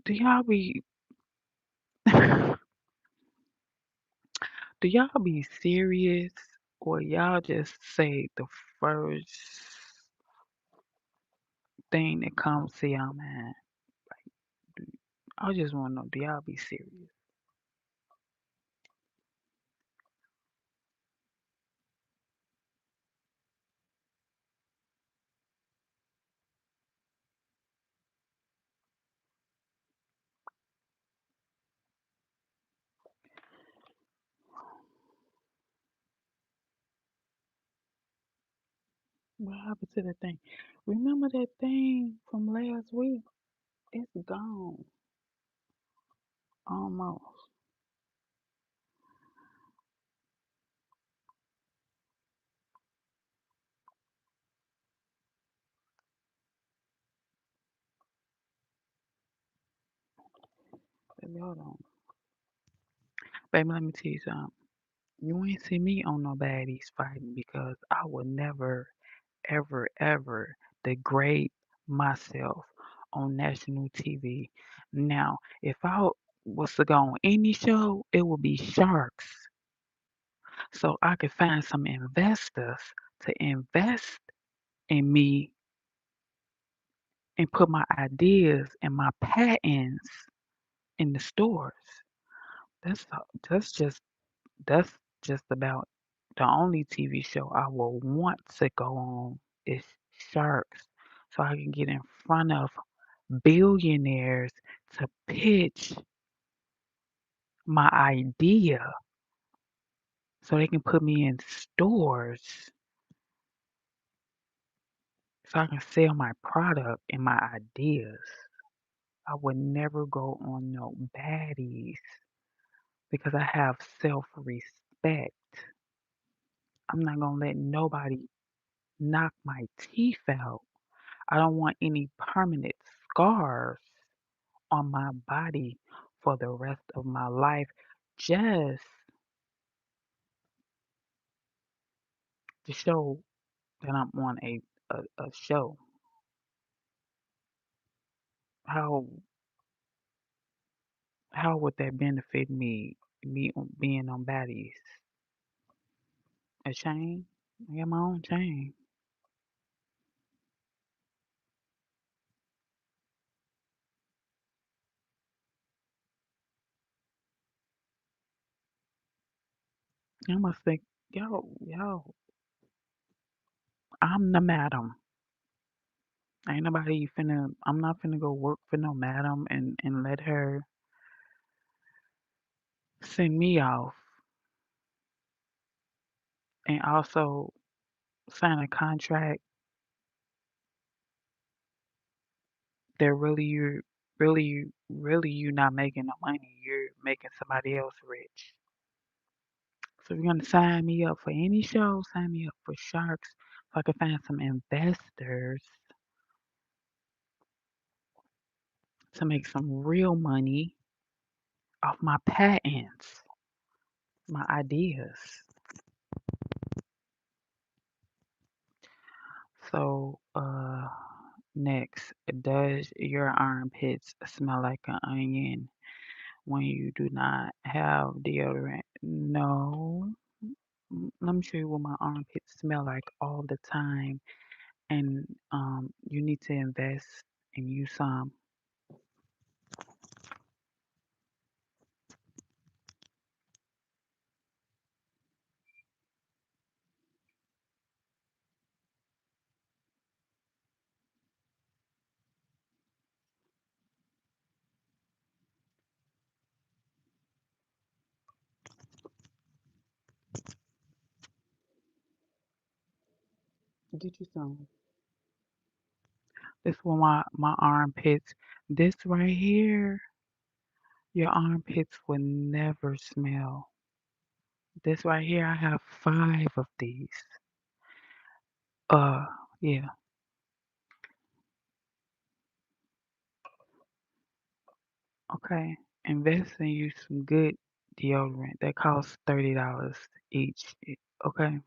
Do y'all be do y'all be serious, or y'all just say the first thing that comes to y'all mind? I just want to know, do y'all be serious? What happened to the thing? Remember that thing from last week? It's gone. Almost. Baby, hold on. Baby, let me tell you something. You ain't see me on no baddies fighting, because I would never, ever, ever degrade myself on national TV. Now, if I was to go on any show, it would be Sharks. So I could find some investors to invest in me and put my ideas and my patents in the stores. That's just that's just about the only TV show I will want to go on is Sharks, so I can get in front of billionaires to pitch my idea, so they can put me in stores, so I can sell my product and my ideas. I would never go on no baddies, because I have self-respect. I'm not gonna let nobody knock my teeth out. I don't want any permanent scars on my body for the rest of my life, just to show that I'm on a show. How how would that benefit being on baddies? A chain? I got my own chain. I must think y'all I'm the madam. Ain't nobody finna. I'm not finna go work for no madam and let her send me off and also sign a contract that really you not making no money. You're making somebody else rich. So if you're gonna sign me up for any show, sign me up for Sharks so I can find some investors to make some real money off my patents, my ideas. So next, does your armpits smell like an onion when you do not have deodorant? No. Let me show you what my armpits smell like all the time. And you need to invest and use some. Get you some. This one my armpits. This right here, your armpits will never smell. This right here, I have 5 of these. Uh, yeah. Okay. Invest in you some good deodorant that costs $30 each. Okay.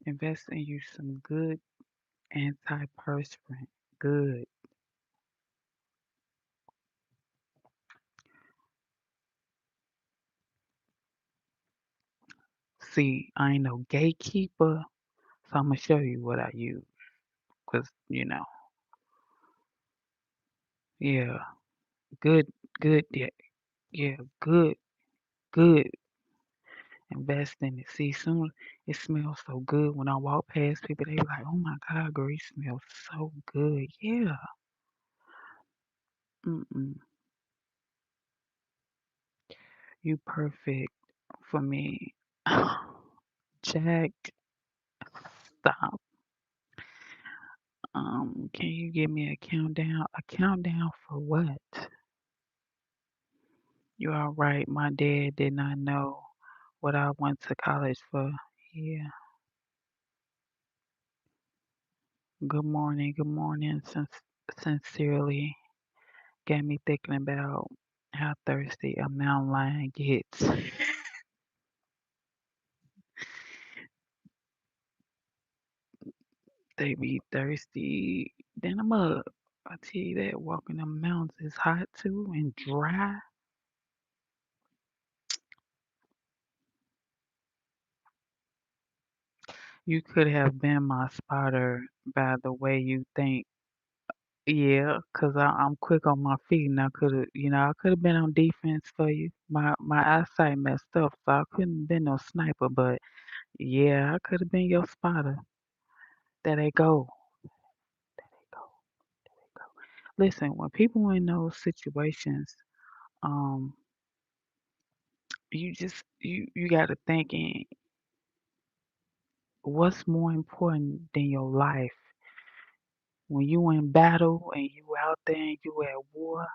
Invest in you some good antiperspirant. Good. See, I ain't no gatekeeper, so I'm gonna show you what I use. Cause yeah, good, good, yeah, yeah, good, good. Invest in it. See, soon it smells so good when I walk past people. They like, "Oh my God, girl, you smell so good." Yeah. Mm-mm. You perfect for me. Jack, stop. Can you give me a countdown? A countdown for what? You are right. My dad did not know what I went to college for. Yeah. Good morning. Sincerely, got me thinking about how thirsty a mountain lion gets. They be thirsty than a mug. I tell you that walking the mountains is hot too and dry. You could have been my spotter by the way you think. Yeah, 'cause I'm quick on my feet and I could have, I could have been on defense for you. My eyesight messed up, so I couldn't been no sniper, but yeah, I could have been your spotter. There they go. There they go. There they go. Listen, when people in those situations, um, you got to think in what's more important than your life. When you in battle and you out there and you at war,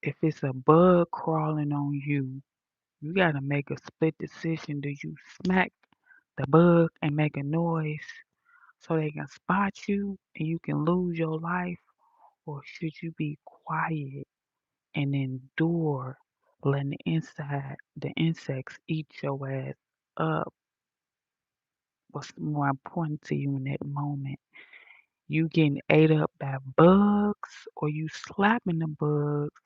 if it's a bug crawling on you, you gotta make a split decision. Do you smack the bug and make a noise so they can spot you and you can lose your life? Or should you be quiet and endure letting the insects eat your ass up? What's more important to you in that moment? You getting ate up by bugs or you slapping the bugs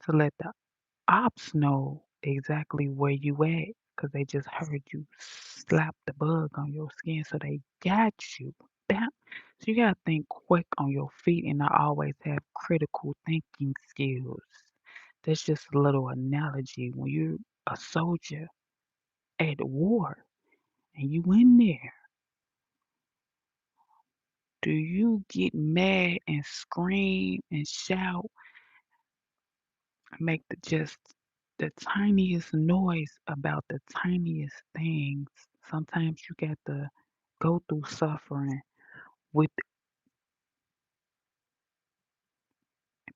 to let the ops know exactly where you at because they just heard you slap the bug on your skin, so they got you. Bam. So you gotta think quick on your feet and not always have critical thinking skills. That's just a little analogy when you're a soldier. at war and you in there, do you get mad and scream and shout and make the tiniest noise about the tiniest things? Sometimes you got to go through suffering with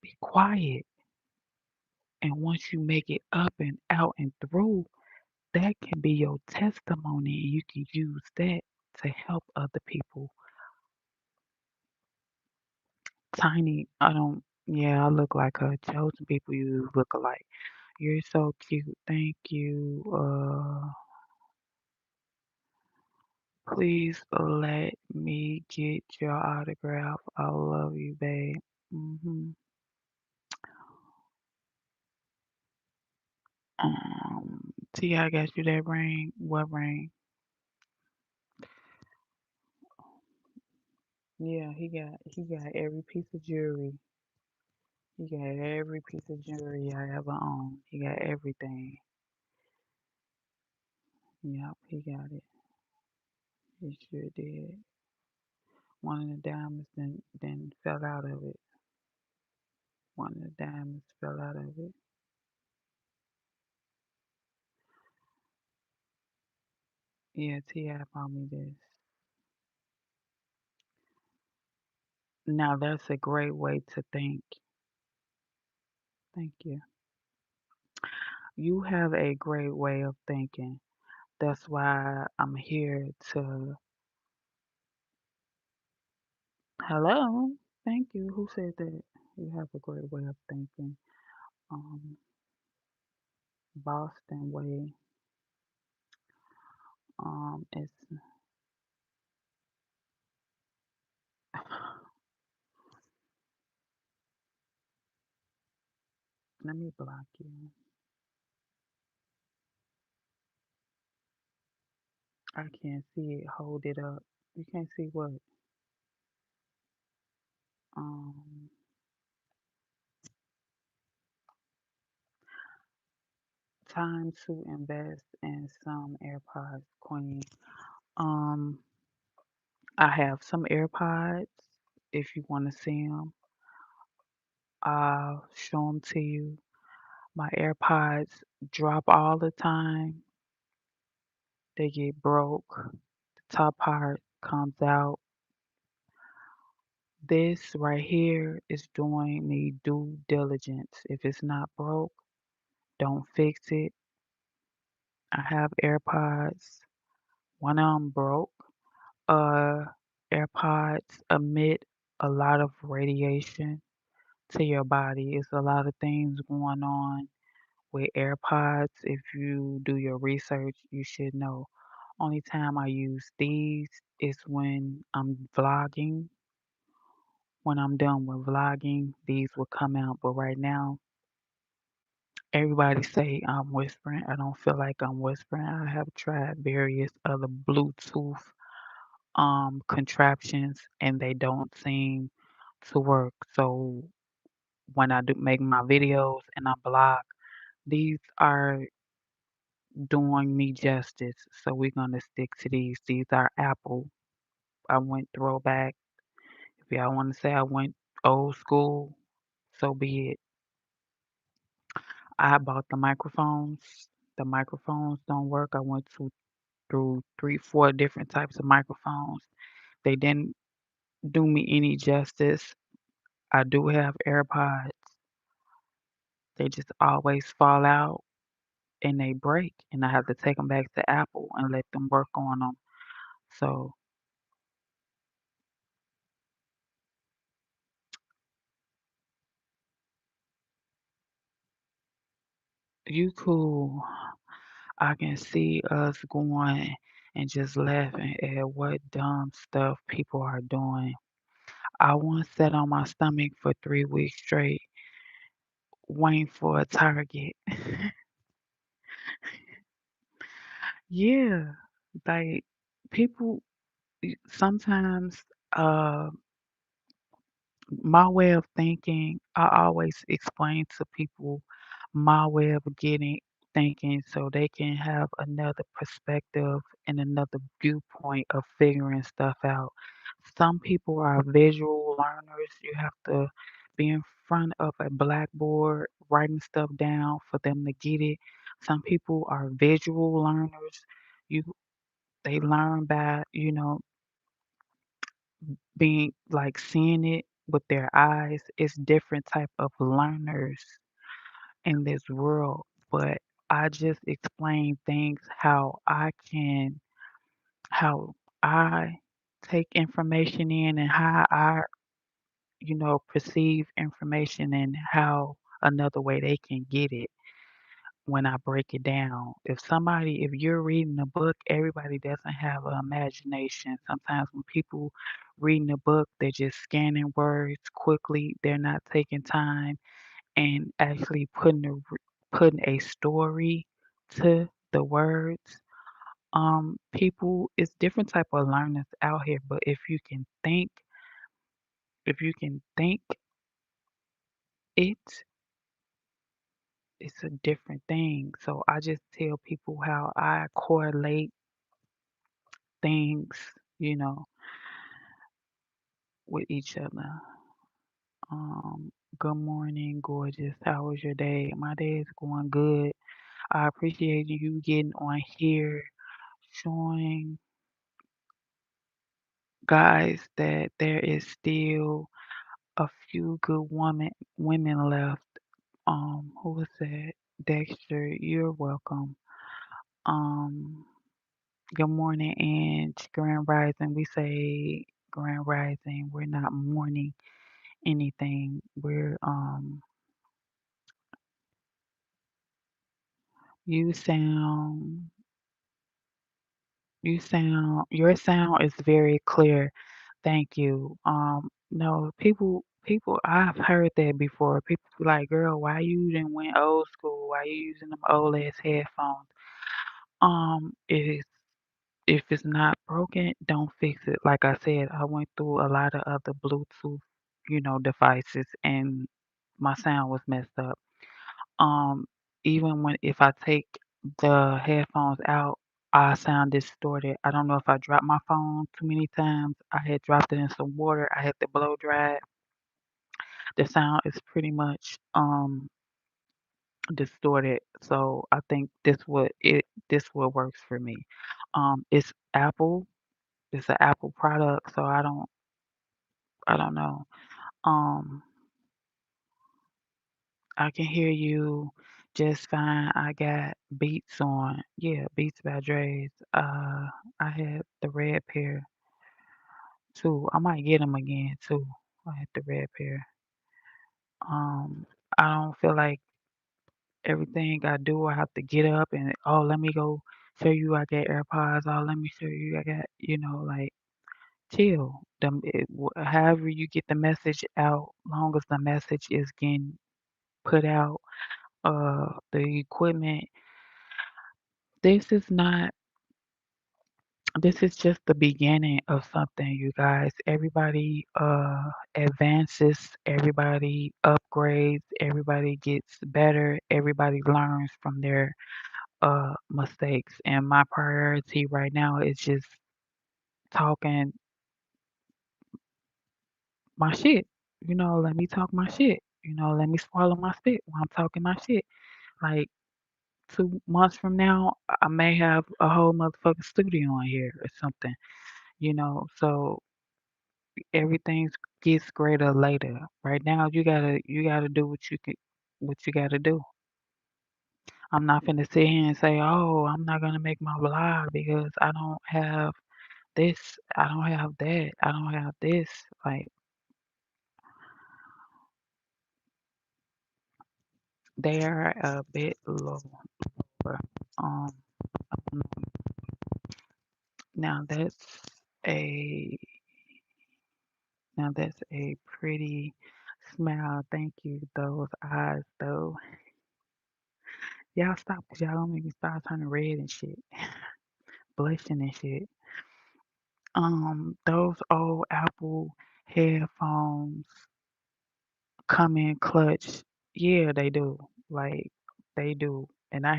be quiet, and once you make it up and out and through, that can be your testimony and you can use that to help other people. Tiny, I don't, yeah, I look like her. Chosen people you look alike. You're so cute. Thank you. Please let me get your autograph. I love you, babe. T, I got you that ring. What ring? Yeah, he got every piece of jewelry. He got every piece of jewelry I ever owned. He got everything. Yep, he got it. He sure did. One of the diamonds then fell out of it. One of the diamonds fell out of it. Yeah, T.I. bought me this. Now that's a great way to think. Thank you. You have a great way of thinking. That's why I'm here to. Hello. Thank you. Who said that? You have a great way of thinking. Um, Boston way. It's. Let me block you. I can't see it. Hold it up. You can't see what? Um, Time to invest in some AirPods, Queen. Um, I have some AirPods. If you want to see them, I'll show them to you. My AirPods drop all the time. They get broke. The top part comes out. This right here is doing me due diligence. If it's not broke, don't fix it. I have AirPods. One of them broke. Uh, AirPods emit a lot of radiation to your body. It's a lot of things going on with AirPods. If you do your research, you should know. Only time I use these is when I'm vlogging. When I'm done with vlogging, these will come out. But right now, everybody say I'm whispering. I don't feel like I'm whispering. I have tried various other Bluetooth contraptions and they don't seem to work. So when I do make my videos and I blog, these are doing me justice. So we're gonna stick to these. These are Apple. I went throwback. If y'all want to say I went old school, so be it. I bought the microphones. The microphones don't work. I went through three, four different types of microphones. They didn't do me any justice. I do have AirPods. They just always fall out and they break, and I have to take them back to Apple and let them work on them. So you cool. I can see us going and just laughing at what dumb stuff people are doing. I once sat on my stomach for 3 weeks straight, waiting for a target. Yeah, like people sometimes uh my way of thinking, I always explain to people my way of getting thinking so they can have another perspective and another viewpoint of figuring stuff out. Some people are visual learners. You have to be in front of a blackboard writing stuff down for them to get it. Some people are visual learners. You they learn by, being like seeing it with their eyes. It's different type of learners in this world, but I just explain things how I take information in and how I, perceive information and how another way they can get it when I break it down. If you're reading a book, everybody doesn't have an imagination. Sometimes when people reading a book, they're just scanning words quickly. They're not taking time and actually putting a story to the words. People, it's different type of learners out here, but if you can think it, it's a different thing. So I just tell people how I correlate things, you know, with each other. Good morning, gorgeous. How was your day? My day is going good. I appreciate you getting on here, showing guys that there is still a few good women left. Who was that? Dexter, you're welcome. Um, Good morning, and Grand Rising. We say Grand Rising. We're not mourning anything. You sound your sound is very clear. Thank you. No, people I've heard that before. People be like, girl, why you didn't went old school? Why you using them old ass headphones? It is if it's not broken, don't fix it. Like I said, I went through a lot of other Bluetooth, devices and my sound was messed up. Um, Even when if I take the headphones out, I sound distorted. I don't know if I dropped my phone too many times. I had dropped it in some water. I had to blow dry it. The sound is pretty much distorted. So I think this what works for me. It's Apple. It's an Apple product, so I don't know. Um, I can hear you just fine. I got Beats on. Yeah, Beats by Dre's. I had the red pair too. I might get them again too. I had the red pair. Um, I don't feel like everything I do, I have to get up and let me go show you I got AirPods. Oh, let me show you I got, like chill. However you get the message out, long as the message is getting put out, the equipment. This is not. This is just the beginning of something, you guys. Everybody advances. Everybody upgrades. Everybody gets better. Everybody learns from their mistakes. And my priority right now is just talking my shit. Let me talk my shit. Let me swallow my spit while I'm talking my shit. Like 2 months from now, I may have a whole motherfucking studio on here or something. So everything gets greater later. Right now, you gotta do what you gotta do. I'm not gonna sit here and say, oh, I'm not gonna make my vlog because I don't have this, I don't have that, I don't have this. Like they are a bit lower. Um, now a that's a pretty smile. Thank you. Those eyes though. Y'all stop because y'all don't make me start turning red and shit. Blushing and shit. Those old Apple headphones come in clutch. Yeah, they do. Like they do. and I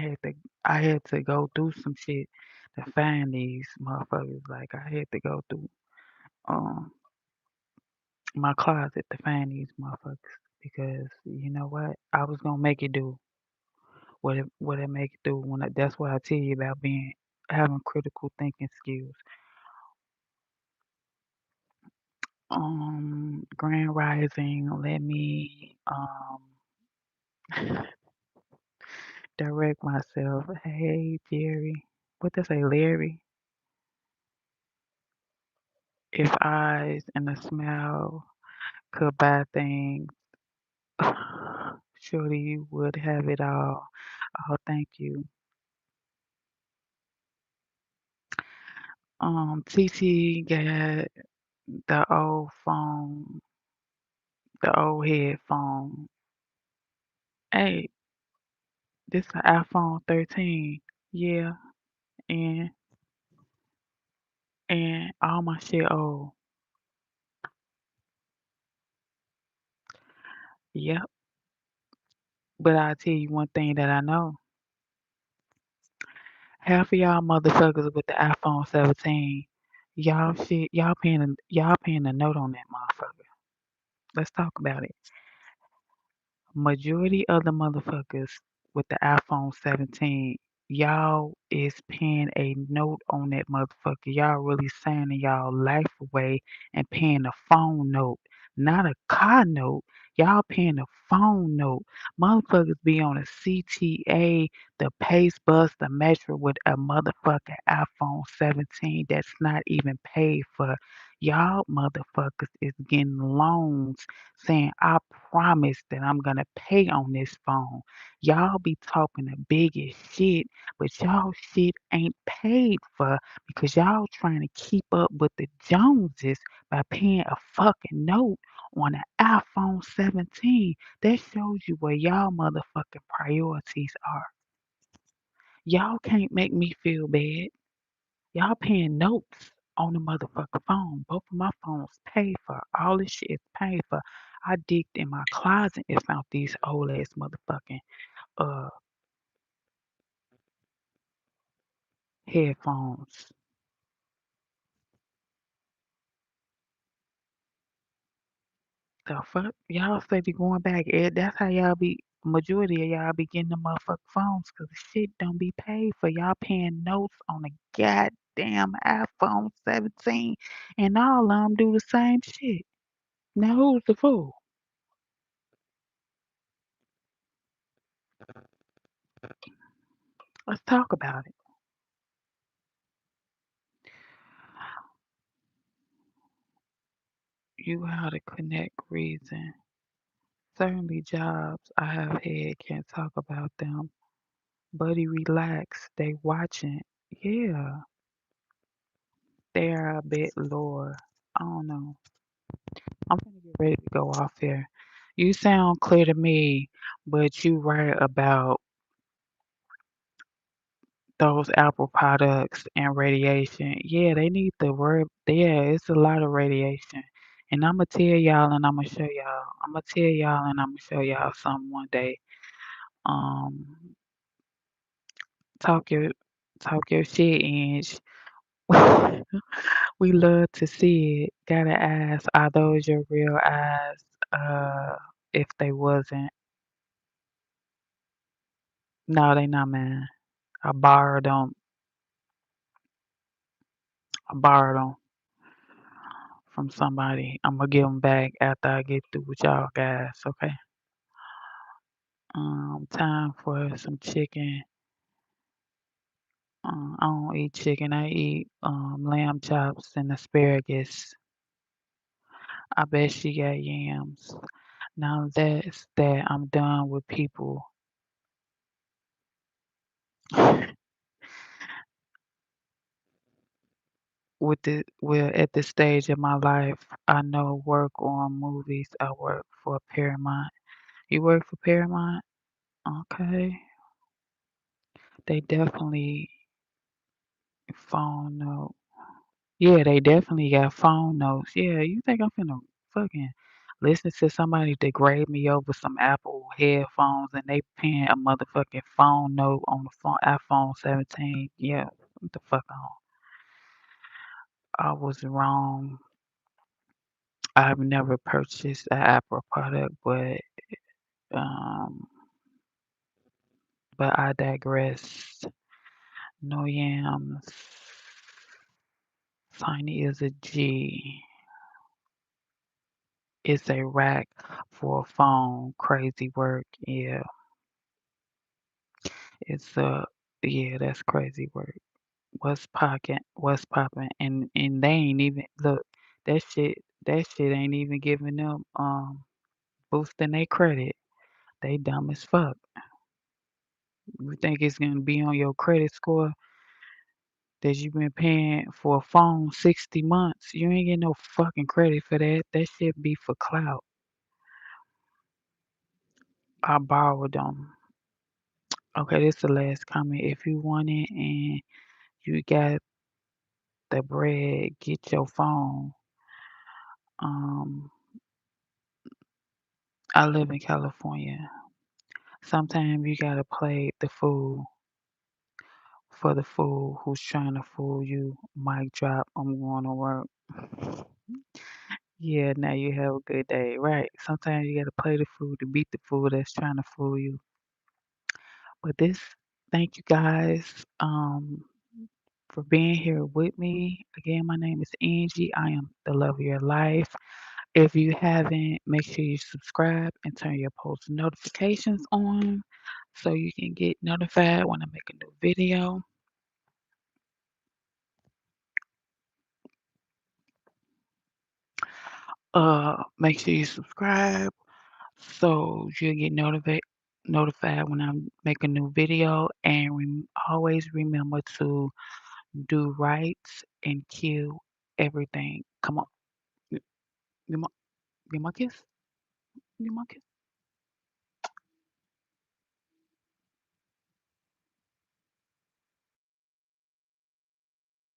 had to go through some shit to find these motherfuckers. Like I had to go through um my closet to find these motherfuckers because you know what? I was gonna make it do what it make it do that's what I tell you about being having critical thinking skills. Grand Rising, let me direct myself. Hey Jerry. What they say, Larry? If eyes and a smile could buy things, surely you would have it all. Oh, thank you. TT got the old phone, the old headphone. Hey, this an iPhone 13. Yeah, and all my shit old. Yep. But I'll tell you one thing that I know. Half of y'all motherfuckers with the iPhone 17, y'all paying a note on that motherfucker. Let's talk about it. Majority of the motherfuckers with the iPhone 17, y'all is paying a note on that motherfucker. Y'all really signing y'all life away and paying a phone note, not a car note. Y'all paying a phone note. Motherfuckers be on a CTA, the Pace Bus, the Metro with a motherfucking iPhone 17 that's not even paid for. Y'all motherfuckers is getting loans saying, I promise that I'm gonna pay on this phone. Y'all be talking the biggest shit, but y'all shit ain't paid for because y'all trying to keep up with the Joneses by paying a fucking note on an iPhone 17. That shows you where y'all motherfucking priorities are. Y'all can't make me feel bad. Y'all paying notes on the motherfucking phone. Both of my phones paid for. All this shit is paid for. I digged in my closet and found these old ass motherfucking uh headphones. The fuck? Y'all say be going back. That's how y'all be majority of y'all be getting the motherfucking phones because the shit don't be paid for. Y'all paying notes on a goddamn iPhone 17 and all of them do the same shit. Now who's the fool? Let's talk about it. You how to connect reason. Certainly jobs I have had can't talk about them. Buddy, relax. They watching. Yeah, they are a bit lower. I don't know. I'm gonna get ready to go off here. You sound clear to me, but you right about those Apple products and radiation. Yeah, they need the word. Yeah, it's a lot of radiation. And I'm gonna tell y'all and I'm gonna show y'all. I'm gonna tell y'all and I'm gonna show y'all something one day. Um, talk your talk your shit, Inch. We love to see it. Gotta ask, are those your real eyes? If they wasn't, no, they not mine. I borrowed them. I borrowed them from somebody. I'm gonna give them back after I get through with y'all guys. Okay. Time for some chicken. I don't eat chicken. I eat lamb chops and asparagus. I bet she got yams. Now that's that. I'm done with people. At this stage of my life, I know work on movies. I work for Paramount. You work for Paramount? Okay. They definitely phone note. Yeah, they definitely got phone notes. Yeah, you think I'm finna fucking Listen to somebody degrade me over some Apple headphones and they paying a motherfucking phone note on the phone iPhone 17. Yeah, what the fuck on? I was wrong. I've never purchased an Apple product, um, but I digress. No yams. Tiny is a G. It's a rack for a phone. Crazy work. Yeah, it's yeah, that's crazy work. What's poppin', and they ain't even look, that shit ain't even giving them, boosting their credit. They dumb as fuck. You think it's gonna be on your credit score that you been paying for a phone 60 months? You ain't getting no fucking credit for that. That shit be for clout. I borrowed them. Okay, this the last comment. If you want it and you got the bread, get your phone. Um, I live in California. Sometimes you gotta play the fool for the fool who's trying to fool you. Mic drop. I'm going to work. Yeah, now you have a good day. Right. Sometimes you gotta play the fool to beat the fool that's trying to fool you. But thank you guys for being here with me. Again, my name is Angie. I am the love of your life. If you haven't, make sure you subscribe and turn your post notifications on so you can get notified when I make a new video. Make sure you subscribe so you'll get notified when I make a new video. And always remember to do right and kill everything. Come on, give my, give my kiss, give my kiss.